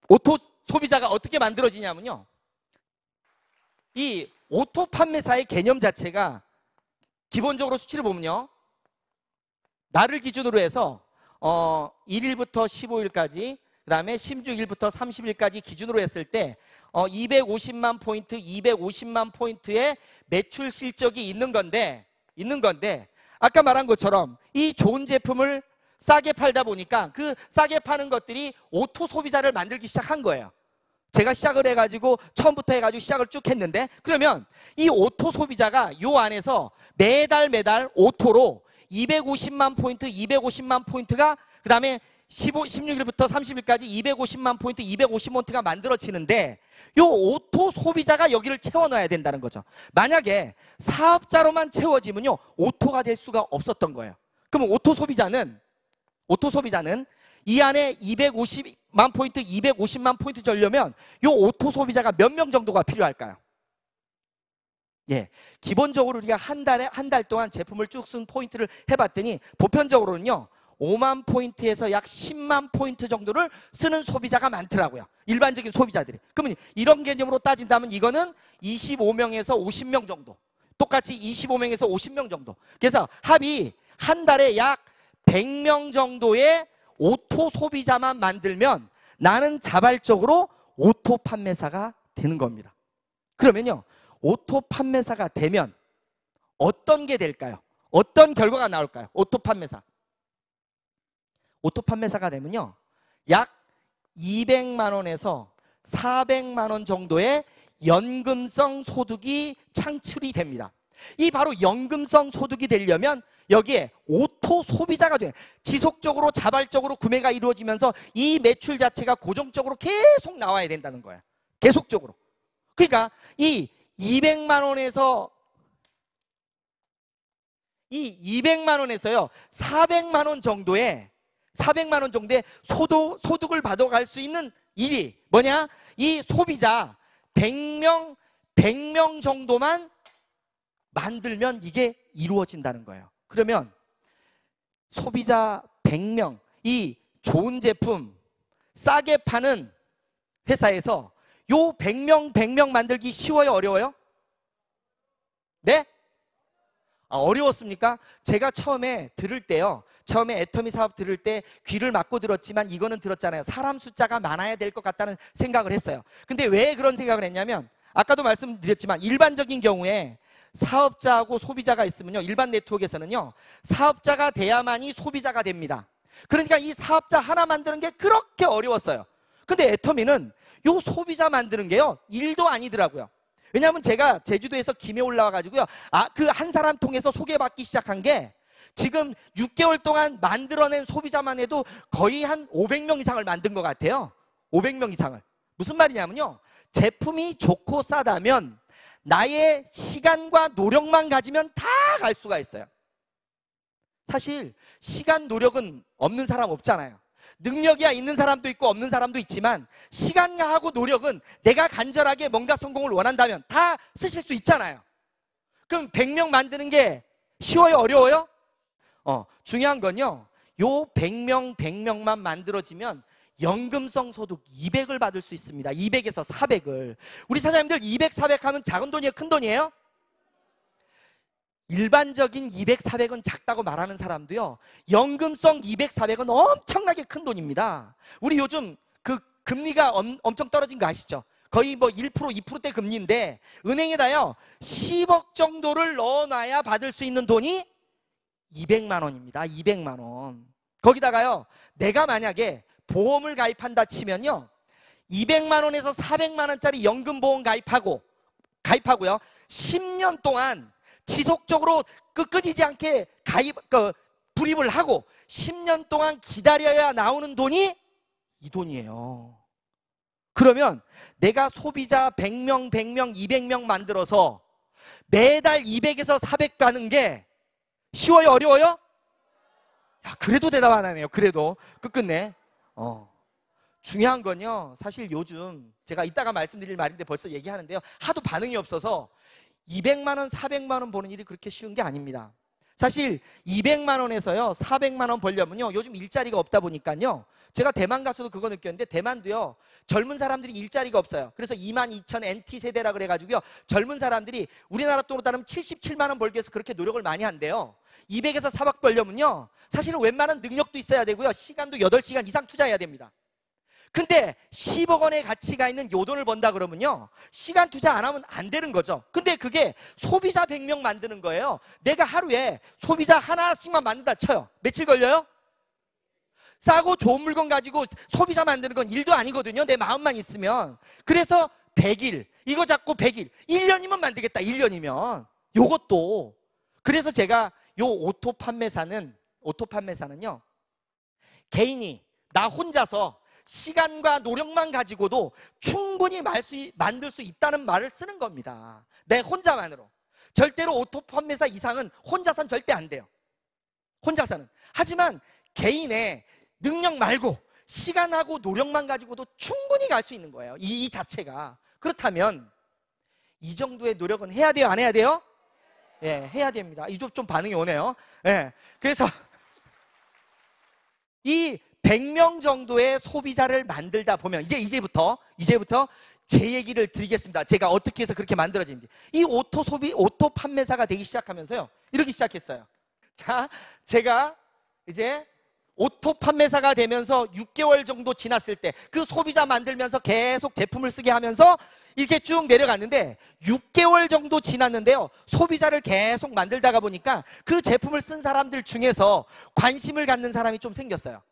오토 소비자가 어떻게 만들어지냐면요, 이 오토 판매사의 개념 자체가 기본적으로 수치를 보면요, 날을 기준으로 해서 1일부터 15일까지, 그 다음에 16일부터 30일까지 기준으로 했을 때 250만 포인트, 250만 포인트의 매출 실적이 있는 건데 아까 말한 것처럼 이 좋은 제품을 싸게 팔다 보니까 그 싸게 파는 것들이 오토 소비자를 만들기 시작한 거예요. 제가 시작을 해가지고 처음부터 해가지고 시작을 쭉 했는데, 그러면 이 오토 소비자가 요 안에서 매달 오토로 250만 포인트, 250만 포인트가, 그 다음에 16일부터 30일까지 250만 포인트, 250포인트가 만들어지는데 요 오토 소비자가 여기를 채워 넣어야 된다는 거죠. 만약에 사업자로만 채워지면요, 오토가 될 수가 없었던 거예요. 그럼 오토 소비자는 이 안에 250만 포인트, 250만 포인트 주려면 요 오토 소비자가 몇 명 정도가 필요할까요? 예, 기본적으로 우리가 한 달 동안 제품을 쭉 쓴 포인트를 해봤더니 보편적으로는요, 5만 포인트에서 약 10만 포인트 정도를 쓰는 소비자가 많더라고요. 일반적인 소비자들이. 그러면 이런 개념으로 따진다면 이거는 25명에서 50명 정도. 똑같이 25명에서 50명 정도. 그래서 합이 한 달에 약 100명 정도의 오토 소비자만 만들면 나는 자발적으로 오토 판매사가 되는 겁니다. 그러면요, 오토 판매사가 되면 어떤 게 될까요? 어떤 결과가 나올까요? 오토 판매사가 되면요, 약 200만 원에서 400만 원 정도의 연금성 소득이 창출이 됩니다. 이 바로 연금성 소득이 되려면 여기에 오토 소비자가 돼요. 지속적으로 자발적으로 구매가 이루어지면서 이 매출 자체가 고정적으로 계속 나와야 된다는 거예요. 계속적으로. 그러니까 이 200만 원에서요 400만 원 정도의 소득을 받아갈 수 있는 일이 뭐냐? 이 소비자 100명 정도만 만들면 이게 이루어진다는 거예요. 그러면 소비자 100명, 이 좋은 제품 싸게 파는 회사에서 요 100명 만들기 쉬워요? 어려워요? 네? 어려웠습니까? 제가 처음에 애터미 사업 들을 때 귀를 막고 들었지만 이거는 들었잖아요. 사람 숫자가 많아야 될 것 같다는 생각을 했어요. 근데 왜 그런 생각을 했냐면 아까도 말씀드렸지만 일반적인 경우에 사업자하고 소비자가 있으면요, 일반 네트워크에서는요, 사업자가 돼야만이 소비자가 됩니다. 그러니까 이 사업자 하나 만드는 게 그렇게 어려웠어요. 근데 애터미는 요 소비자 만드는 게요, 일도 아니더라고요. 왜냐하면 제가 제주도에서 김해 올라와가지고요, 그 한 사람 통해서 소개받기 시작한 게 지금 6개월 동안 만들어낸 소비자만 해도 거의 한 500명 이상을 만든 것 같아요. 500명 이상을. 무슨 말이냐면요, 제품이 좋고 싸다면 나의 시간과 노력만 가지면 다 갈 수가 있어요. 사실 시간, 노력은 없는 사람 없잖아요. 능력이야 있는 사람도 있고 없는 사람도 있지만 시간하고 노력은 내가 간절하게 뭔가 성공을 원한다면 다 쓰실 수 있잖아요. 그럼 100명 만드는 게 쉬워요? 어려워요? 중요한 건요, 요 100명만 만들어지면 연금성 소득 200을 받을 수 있습니다. 200에서 400을. 우리 사장님들 200, 400 하면 작은 돈이에요? 큰 돈이에요? 일반적인 200, 400은 작다고 말하는 사람도요, 연금성 200, 400은 엄청나게 큰 돈입니다. 우리 요즘 그 금리가 엄청 떨어진 거 아시죠? 거의 뭐 1%, 2%대 금리인데 은행에다요 10억 정도를 넣어놔야 받을 수 있는 돈이 200만 원입니다. 200만 원. 거기다가요, 내가 만약에 보험을 가입한다 치면요, 200만 원에서 400만 원짜리 연금보험 가입하고요 10년 동안 지속적으로 끊이지 않게 불입을 하고 10년 동안 기다려야 나오는 돈이 이 돈이에요. 그러면 내가 소비자 100명, 100명, 200명 만들어서 매달 200에서 400 가는 게 쉬워요? 어려워요? 야, 그래도 대답 안 하네요. 그래도 끝끝내. 중요한 건요, 사실 요즘 제가 이따가 말씀드릴 말인데 벌써 얘기하는데요, 하도 반응이 없어서 200만 원, 400만 원 버는 일이 그렇게 쉬운 게 아닙니다. 사실 200만 원에서요 400만 원 벌려면요, 요즘 일자리가 없다 보니까요, 제가 대만 가서도 그거 느꼈는데, 대만도요 젊은 사람들이 일자리가 없어요. 그래서 22,000 NT세대라 그래가지고요, 젊은 사람들이 우리나라 돈으로 따르면 77만 원 벌기 위해서 그렇게 노력을 많이 한대요. 200에서 400 벌려면요, 사실은 웬만한 능력도 있어야 되고요, 시간도 8시간 이상 투자해야 됩니다. 근데 10억 원의 가치가 있는 요 돈을 번다 그러면요, 시간 투자 안 하면 안 되는 거죠. 근데 그게 소비자 100명 만드는 거예요. 내가 하루에 소비자 하나씩만 만든다 쳐요. 며칠 걸려요? 싸고 좋은 물건 가지고 소비자 만드는 건 일도 아니거든요, 내 마음만 있으면. 그래서 100일, 이거 잡고 100일, 1년이면 만들겠다. 1년이면 요것도. 그래서 제가 요 오토 판매사는요, 개인이 나 혼자서 시간과 노력만 가지고도 충분히 만들 수 있다는 말을 쓰는 겁니다. 내 혼자만으로. 절대로 오토 판매사 이상은 혼자서는 절대 안 돼요. 혼자서는. 하지만 개인의 능력 말고 시간하고 노력만 가지고도 충분히 갈 수 있는 거예요. 이 자체가. 그렇다면 이 정도의 노력은 해야 돼요? 안 해야 돼요? 예, 해야 됩니다. 이쪽 좀 반응이 오네요. 예. 그래서 이 100명 정도의 소비자를 만들다 보면 이제부터 제 얘기를 드리겠습니다. 제가 어떻게 해서 그렇게 만들어지는지. 이 오토 판매사가 되기 시작하면서요, 이렇게 시작했어요. 자, 제가 이제 오토 판매사가 되면서 6개월 정도 지났을 때 그 소비자 만들면서 계속 제품을 쓰게 하면서 이렇게 쭉 내려갔는데, 6개월 정도 지났는데요, 소비자를 계속 만들다가 보니까 그 제품을 쓴 사람들 중에서 관심을 갖는 사람이 좀 생겼어요.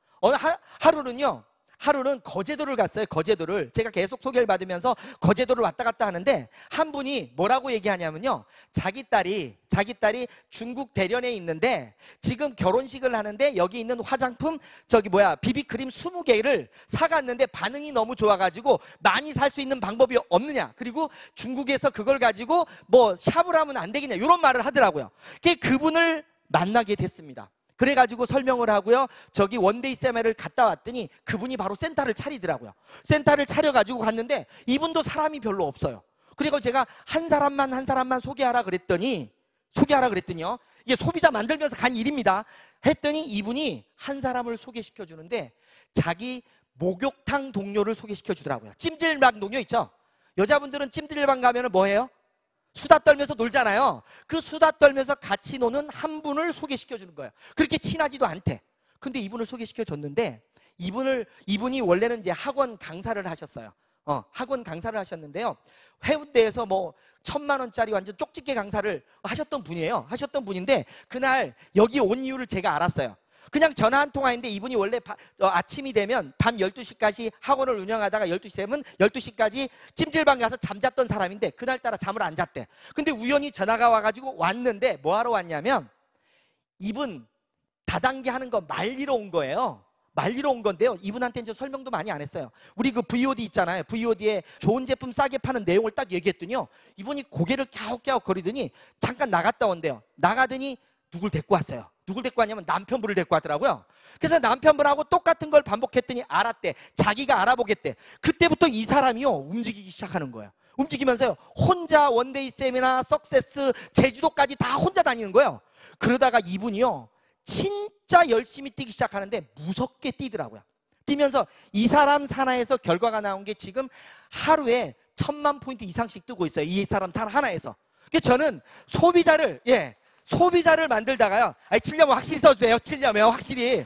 하루는 거제도를 갔어요. 거제도를. 제가 계속 소개를 받으면서 거제도를 왔다 갔다 하는데, 한 분이 뭐라고 얘기하냐면요, 자기 딸이 중국 대련에 있는데 지금 결혼식을 하는데 여기 있는 화장품 비비크림 20개를 사갔는데 반응이 너무 좋아가지고 많이 살 수 있는 방법이 없느냐, 그리고 중국에서 그걸 가지고 뭐 샵을 하면 안 되겠냐, 이런 말을 하더라고요. 그분을 만나게 됐습니다. 그래가지고 설명을 하고요, 저기 원데이 세미나를 갔다 왔더니 그분이 바로 센터를 차리더라고요. 센터를 차려가지고 갔는데 이분도 사람이 별로 없어요. 그리고 제가 한 사람만 소개하라 그랬더니요, 이게 소비자 만들면서 간 일입니다. 했더니 이분이 한 사람을 소개시켜 주는데 자기 목욕탕 동료를 소개시켜 주더라고요. 찜질방 동료 있죠? 여자분들은 찜질방 가면 뭐 해요? 수다 떨면서 놀잖아요. 그 수다 떨면서 같이 노는 한 분을 소개시켜 주는 거예요. 그렇게 친하지도 않대. 근데 이분을 소개시켜 줬는데, 이분이 원래는 이제 학원 강사를 하셨어요. 학원 강사를 하셨는데요, 해운대에서 뭐 1,000만 원짜리 완전 쪽집게 강사를 하셨던 분인데, 그날 여기 온 이유를 제가 알았어요. 그냥 전화 한 통화인데, 이분이 원래 아침이 되면 밤 12시까지 학원을 운영하다가 12시 되면 12시까지 찜질방 가서 잠잤던 사람인데 그날따라 잠을 안 잤대. 근데 우연히 전화가 와가지고 왔는데, 뭐하러 왔냐면 이분 다단계 하는 거 말리러 온 거예요. 말리러 온 건데요, 이분한테는 저 설명도 많이 안 했어요. 우리 그 VOD 있잖아요. VOD에 좋은 제품 싸게 파는 내용을 딱 얘기했더니요, 이분이 고개를 갸웃갸웃 거리더니 잠깐 나갔다 온대요. 나가더니 누굴 데리고 왔어요. 누굴 데리고 왔냐면 남편분을 데리고 왔더라고요. 그래서 남편분하고 똑같은 걸 반복했더니 알았대. 자기가 알아보겠대. 그때부터 이 사람이요, 움직이기 시작하는 거예요. 움직이면서요, 혼자 원데이 세미나, 석세스, 제주도까지 다 혼자 다니는 거예요. 그러다가 이분이요, 진짜 열심히 뛰기 시작하는데 무섭게 뛰더라고요. 뛰면서 이 사람 산하에서 결과가 나온 게 지금 하루에 1,000만 포인트 이상씩 뜨고 있어요. 이 사람 산 하나에서. 그래서 저는 소비자를 소비자를 만들다가요. 아니, 칠려면 확실히 써주세요. 칠려면 확실히.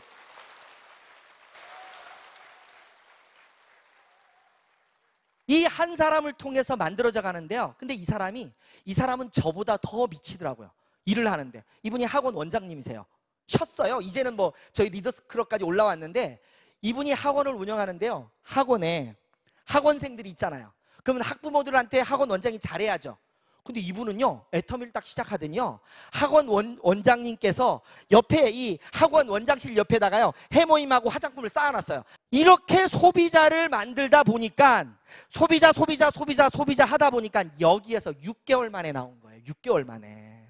이 한 사람을 통해서 만들어져 가는데요. 근데 이 사람은 저보다 더 미치더라고요. 일을 하는데. 이분이 학원 원장님이세요. 쉬었어요. 이제는 뭐 저희 리더스 클럽까지 올라왔는데, 이분이 학원을 운영하는데요. 학원에 학원생들이 있잖아요. 그러면 학부모들한테 학원 원장이 잘해야죠. 근데 이분은요, 애터미를 딱 시작하더니요, 학원 원장님께서 옆에 이 학원 원장실 옆에다가요, 해모임하고 화장품을 쌓아놨어요. 이렇게 소비자를 만들다 보니까 소비자 하다 보니까 여기에서 6개월 만에 나온 거예요. 6개월 만에.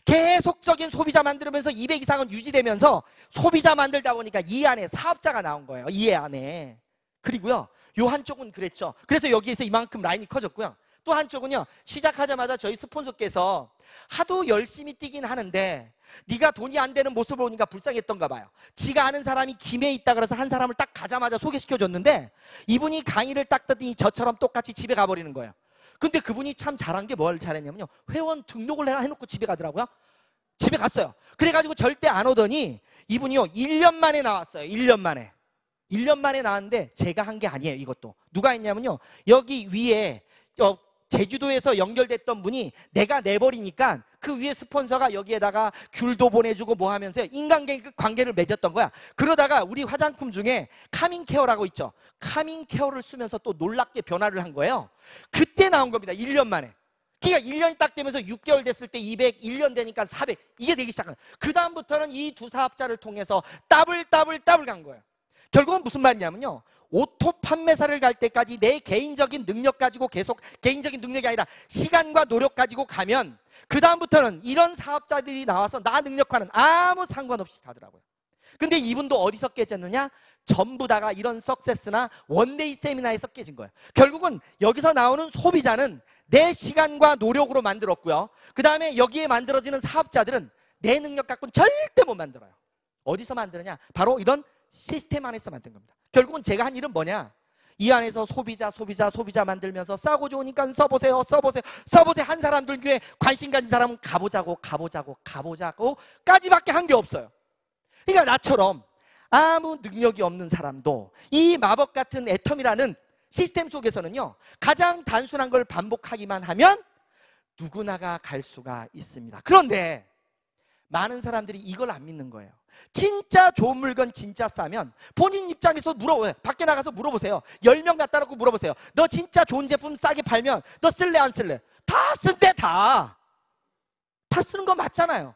계속적인 소비자 만들면서 200 이상은 유지되면서 소비자 만들다 보니까 이 안에 사업자가 나온 거예요. 이 안에. 그리고요, 요 한쪽은 그랬죠. 그래서 여기에서 이만큼 라인이 커졌고요. 또 한쪽은요, 시작하자마자 저희 스폰서께서 하도 열심히 뛰긴 하는데 네가 돈이 안 되는 모습을 보니까 불쌍했던가 봐요. 지가 아는 사람이 김해에 있다 그래서 한 사람을 딱 가자마자 소개시켜줬는데, 이분이 강의를 딱 듣더니 저처럼 똑같이 집에 가버리는 거예요. 근데 그분이 참 잘한 게 뭘 잘했냐면요, 회원 등록을 해놓고 집에 가더라고요. 집에 갔어요. 그래가지고 절대 안 오더니 이분이요, 1년 만에 나왔어요. 1년 만에. 1년 만에 나왔는데 제가 한 게 아니에요. 이것도 누가 했냐면요, 여기 위에 제주도에서 연결됐던 분이 내가 내버리니까 그 위에 스폰서가 여기에다가 귤도 보내주고 뭐 하면서 인간관계를 맺었던 거야. 그러다가 우리 화장품 중에 카밍케어라고 있죠. 카밍케어를 쓰면서 또 놀랍게 변화를 한 거예요. 그때 나온 겁니다. 1년 만에. 그러니까 1년이 딱 되면서 6개월 됐을 때 200, 1년 되니까 400, 이게 되기 시작한 거예요. 그 다음부터는 이 두 사업자를 통해서 더블 간 거예요. 결국은 무슨 말이냐면요, 오토 판매사를 갈 때까지 내 개인적인 능력 가지고 계속, 개인적인 능력이 아니라 시간과 노력 가지고 가면 그 다음부터는 이런 사업자들이 나와서 나 능력과는 아무 상관없이 가더라고요. 근데 이분도 어디서 깨졌느냐? 전부 다가 이런 석세스나 원데이 세미나에서 깨진 거예요. 결국은 여기서 나오는 소비자는 내 시간과 노력으로 만들었고요. 그 다음에 여기에 만들어지는 사업자들은 내 능력 갖고는 절대 못 만들어요. 어디서 만드느냐? 바로 이런 시스템 안에서 만든 겁니다. 결국은 제가 한 일은 뭐냐? 이 안에서 소비자 만들면서 싸고 좋으니까 써보세요. 한 사람들 중에 관심 가진 사람은 가보자고 까지밖에 한 게 없어요. 그러니까 나처럼 아무 능력이 없는 사람도 이 마법 같은 애텀이라는 시스템 속에서는요, 가장 단순한 걸 반복하기만 하면 누구나가 갈 수가 있습니다. 그런데 많은 사람들이 이걸 안 믿는 거예요. 진짜 좋은 물건 진짜 싸면 본인 입장에서 물어보세요. 밖에 나가서 물어보세요. 10명 갖다 놓고 물어보세요. 너 진짜 좋은 제품 싸게 팔면 너 쓸래 안 쓸래? 다 쓴대. 다 쓰는 거 맞잖아요.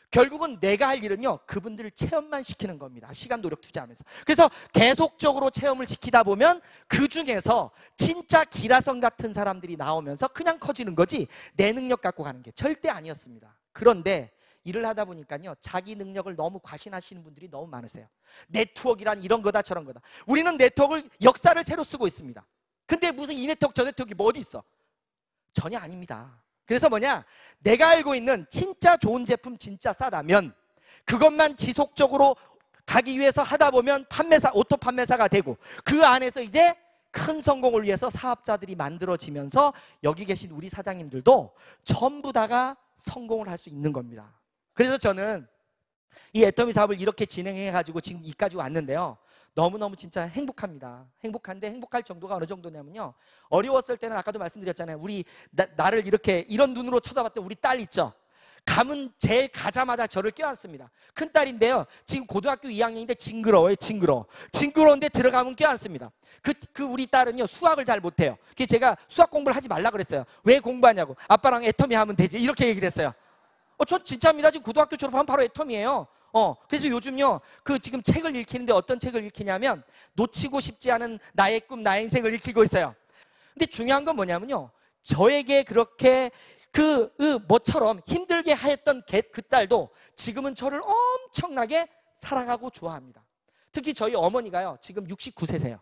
결국은 내가 할 일은요, 그분들을 체험만 시키는 겁니다. 시간 노력 투자하면서. 그래서 계속적으로 체험을 시키다 보면 그 중에서 진짜 기라성 같은 사람들이 나오면서 그냥 커지는 거지, 내 능력 갖고 가는 게 절대 아니었습니다. 그런데 일을 하다 보니까요, 자기 능력을 너무 과신하시는 분들이 너무 많으세요. 네트워크란 이런 거다 저런 거다. 우리는 네트워크를, 역사를 새로 쓰고 있습니다. 근데 무슨 이 네트워크 저 네트워크가 뭐 어디 있어? 전혀 아닙니다. 그래서 뭐냐, 내가 알고 있는 진짜 좋은 제품 진짜 싸다면 그것만 지속적으로 가기 위해서 하다 보면 오토 판매사가 되고, 그 안에서 이제 큰 성공을 위해서 사업자들이 만들어지면서 여기 계신 우리 사장님들도 전부 다가 성공을 할 수 있는 겁니다. 그래서 저는 이 애터미 사업을 이렇게 진행해가지고 지금 이까지 왔는데요, 너무너무 진짜 행복합니다. 행복한데, 행복할 정도가 어느 정도냐면요, 어려웠을 때는 아까도 말씀드렸잖아요. 우리 나를 이렇게 이런 눈으로 쳐다봤던 우리 딸 있죠. 가문 제일 가자마자 저를 껴안습니다. 큰딸인데요, 지금 고등학교 2학년인데 징그러운데 들어가면 껴안습니다. 그 우리 딸은요, 수학을 잘 못해요. 그래서 제가 수학 공부를 하지 말라 그랬어요. 왜 공부하냐고. 아빠랑 애터미 하면 되지, 이렇게 얘기를 했어요. 전 진짜입니다. 지금 고등학교 졸업하면 바로 애텀이에요. 그래서 요즘요, 지금 책을 읽히는데 어떤 책을 읽히냐면 놓치고 싶지 않은 나의 꿈, 나의 인생을 읽히고 있어요. 근데 중요한 건 뭐냐면요, 저에게 그렇게 뭐처럼 힘들게 하였던 그 딸도 지금은 저를 엄청나게 사랑하고 좋아합니다. 특히 저희 어머니가요, 지금 69세세요.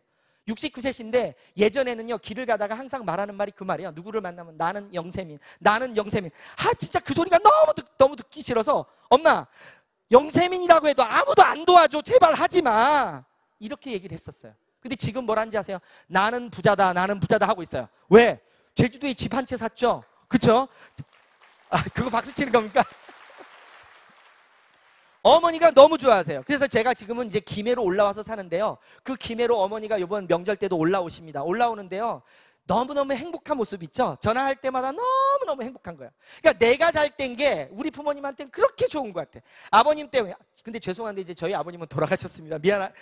69세신데 예전에는요, 길을 가다가 항상 말하는 말이 그 말이에요. 누구를 만나면 나는 영세민. 진짜 그 소리가 너무 듣기 싫어서, 엄마, 영세민이라고 해도 아무도 안 도와줘. 제발 하지 마. 이렇게 얘기를 했었어요. 근데 지금 뭐라는지 아세요? 나는 부자다 하고 있어요. 왜? 제주도에 집 한 채 샀죠? 그쵸? 그거 박수 치는 겁니까? 어머니가 너무 좋아하세요. 그래서 제가 지금은 이제 김해로 올라와서 사는데요. 그 김해로 어머니가 이번 명절 때도 올라오십니다. 올라오는데요. 너무너무 행복한 모습 있죠? 전화할 때마다 너무너무 행복한 거예요. 그러니까 내가 잘 된 게 우리 부모님한테는 그렇게 좋은 것 같아. 아버님 때문에. 근데 죄송한데 이제 저희 아버님은 돌아가셨습니다.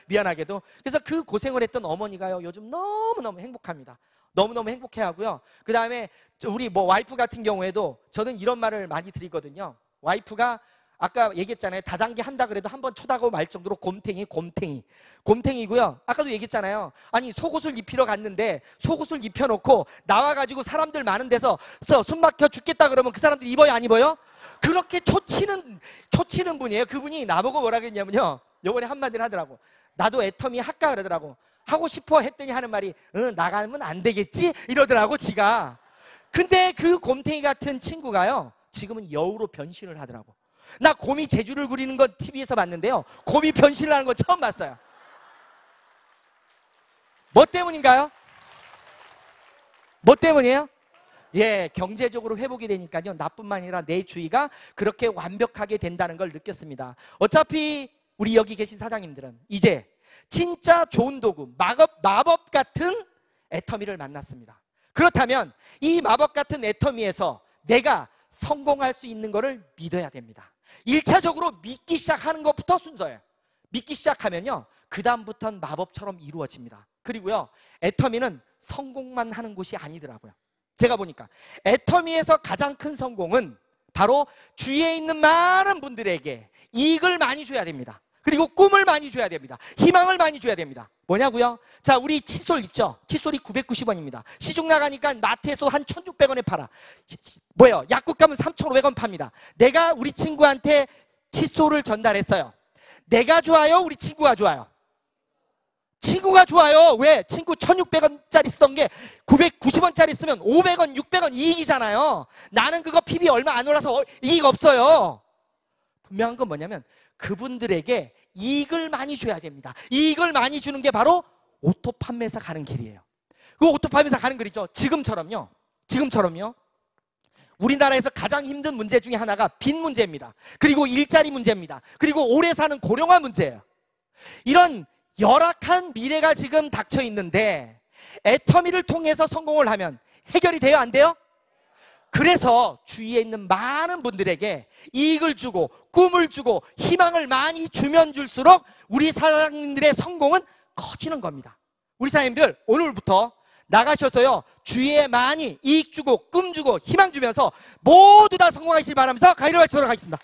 미안하게도. 그래서 그 고생을 했던 어머니가요, 요즘 너무너무 행복합니다. 너무너무 행복해 하고요. 그 다음에 우리 와이프 같은 경우에도 저는 이런 말을 많이 드리거든요. 와이프가 아까 얘기했잖아요. 다단계 한다 그래도 한번 쳐다보고 말 정도로 곰탱이고요. 아까도 얘기했잖아요. 아니 속옷을 입히러 갔는데 속옷을 입혀놓고 나와가지고 사람들 많은 데서 숨 막혀 죽겠다 그러면 그 사람들 입어요 안 입어요? 그렇게 초치는 분이에요. 그분이 나보고 뭐라 그랬냐면요, 요번에 한마디를 하더라고. 나도 애터미 할까 그러더라고. 하고 싶어 했더니 하는 말이 나가면 안 되겠지 이러더라고 지가. 근데 그 곰탱이 같은 친구가요, 지금은 여우로 변신을 하더라고. 나 곰이 제주를 그리는 건 TV에서 봤는데요, 곰이 변신을 하는 건 처음 봤어요. 뭐 때문인가요? 뭐 때문이에요? 예, 경제적으로 회복이 되니까요, 나뿐만 아니라 내 주위가 그렇게 완벽하게 된다는 걸 느꼈습니다. 어차피 우리 여기 계신 사장님들은 이제 진짜 좋은 도구, 마법 같은 애터미를 만났습니다. 그렇다면 이 마법 같은 애터미에서 내가 성공할 수 있는 것을 믿어야 됩니다. 1차적으로 믿기 시작하는 것부터 순서예요. 믿기 시작하면요, 그 다음부터는 마법처럼 이루어집니다. 그리고요, 애터미는 성공만 하는 곳이 아니더라고요. 제가 보니까 애터미에서 가장 큰 성공은 바로 주위에 있는 많은 분들에게 이익을 많이 줘야 됩니다. 그리고 꿈을 많이 줘야 됩니다. 희망을 많이 줘야 됩니다. 뭐냐고요? 자, 우리 칫솔 있죠? 칫솔이 990원입니다. 시중 나가니까 마트에서 한 1,600원에 팔아. 뭐예요? 약국 가면 3,500원 팝니다. 내가 우리 친구한테 칫솔을 전달했어요. 내가 좋아요? 우리 친구가 좋아요? 친구가 좋아요. 왜? 친구 1,600원짜리 쓰던 게 990원짜리 쓰면 500원, 600원 이익이잖아요. 나는 그거 PB 얼마 안 올라서 이익 없어요. 분명한 건 뭐냐면 그분들에게 이익을 많이 줘야 됩니다. 이익을 많이 주는 게 바로 오토 판매사 가는 길이에요. 그 오토 판매사 가는 길이죠. 지금처럼요. 우리나라에서 가장 힘든 문제 중에 하나가 빚 문제입니다. 그리고 일자리 문제입니다. 그리고 오래 사는 고령화 문제예요. 이런 열악한 미래가 지금 닥쳐 있는데 애터미를 통해서 성공을 하면 해결이 돼요? 안 돼요? 그래서 주위에 있는 많은 분들에게 이익을 주고 꿈을 주고 희망을 많이 주면 줄수록 우리 사장님들의 성공은 커지는 겁니다. 우리 사장님들 오늘부터 나가셔서요, 주위에 많이 이익 주고 꿈 주고 희망 주면서 모두 다 성공하시길 바라면서 가이로 마치도록 하겠습니다.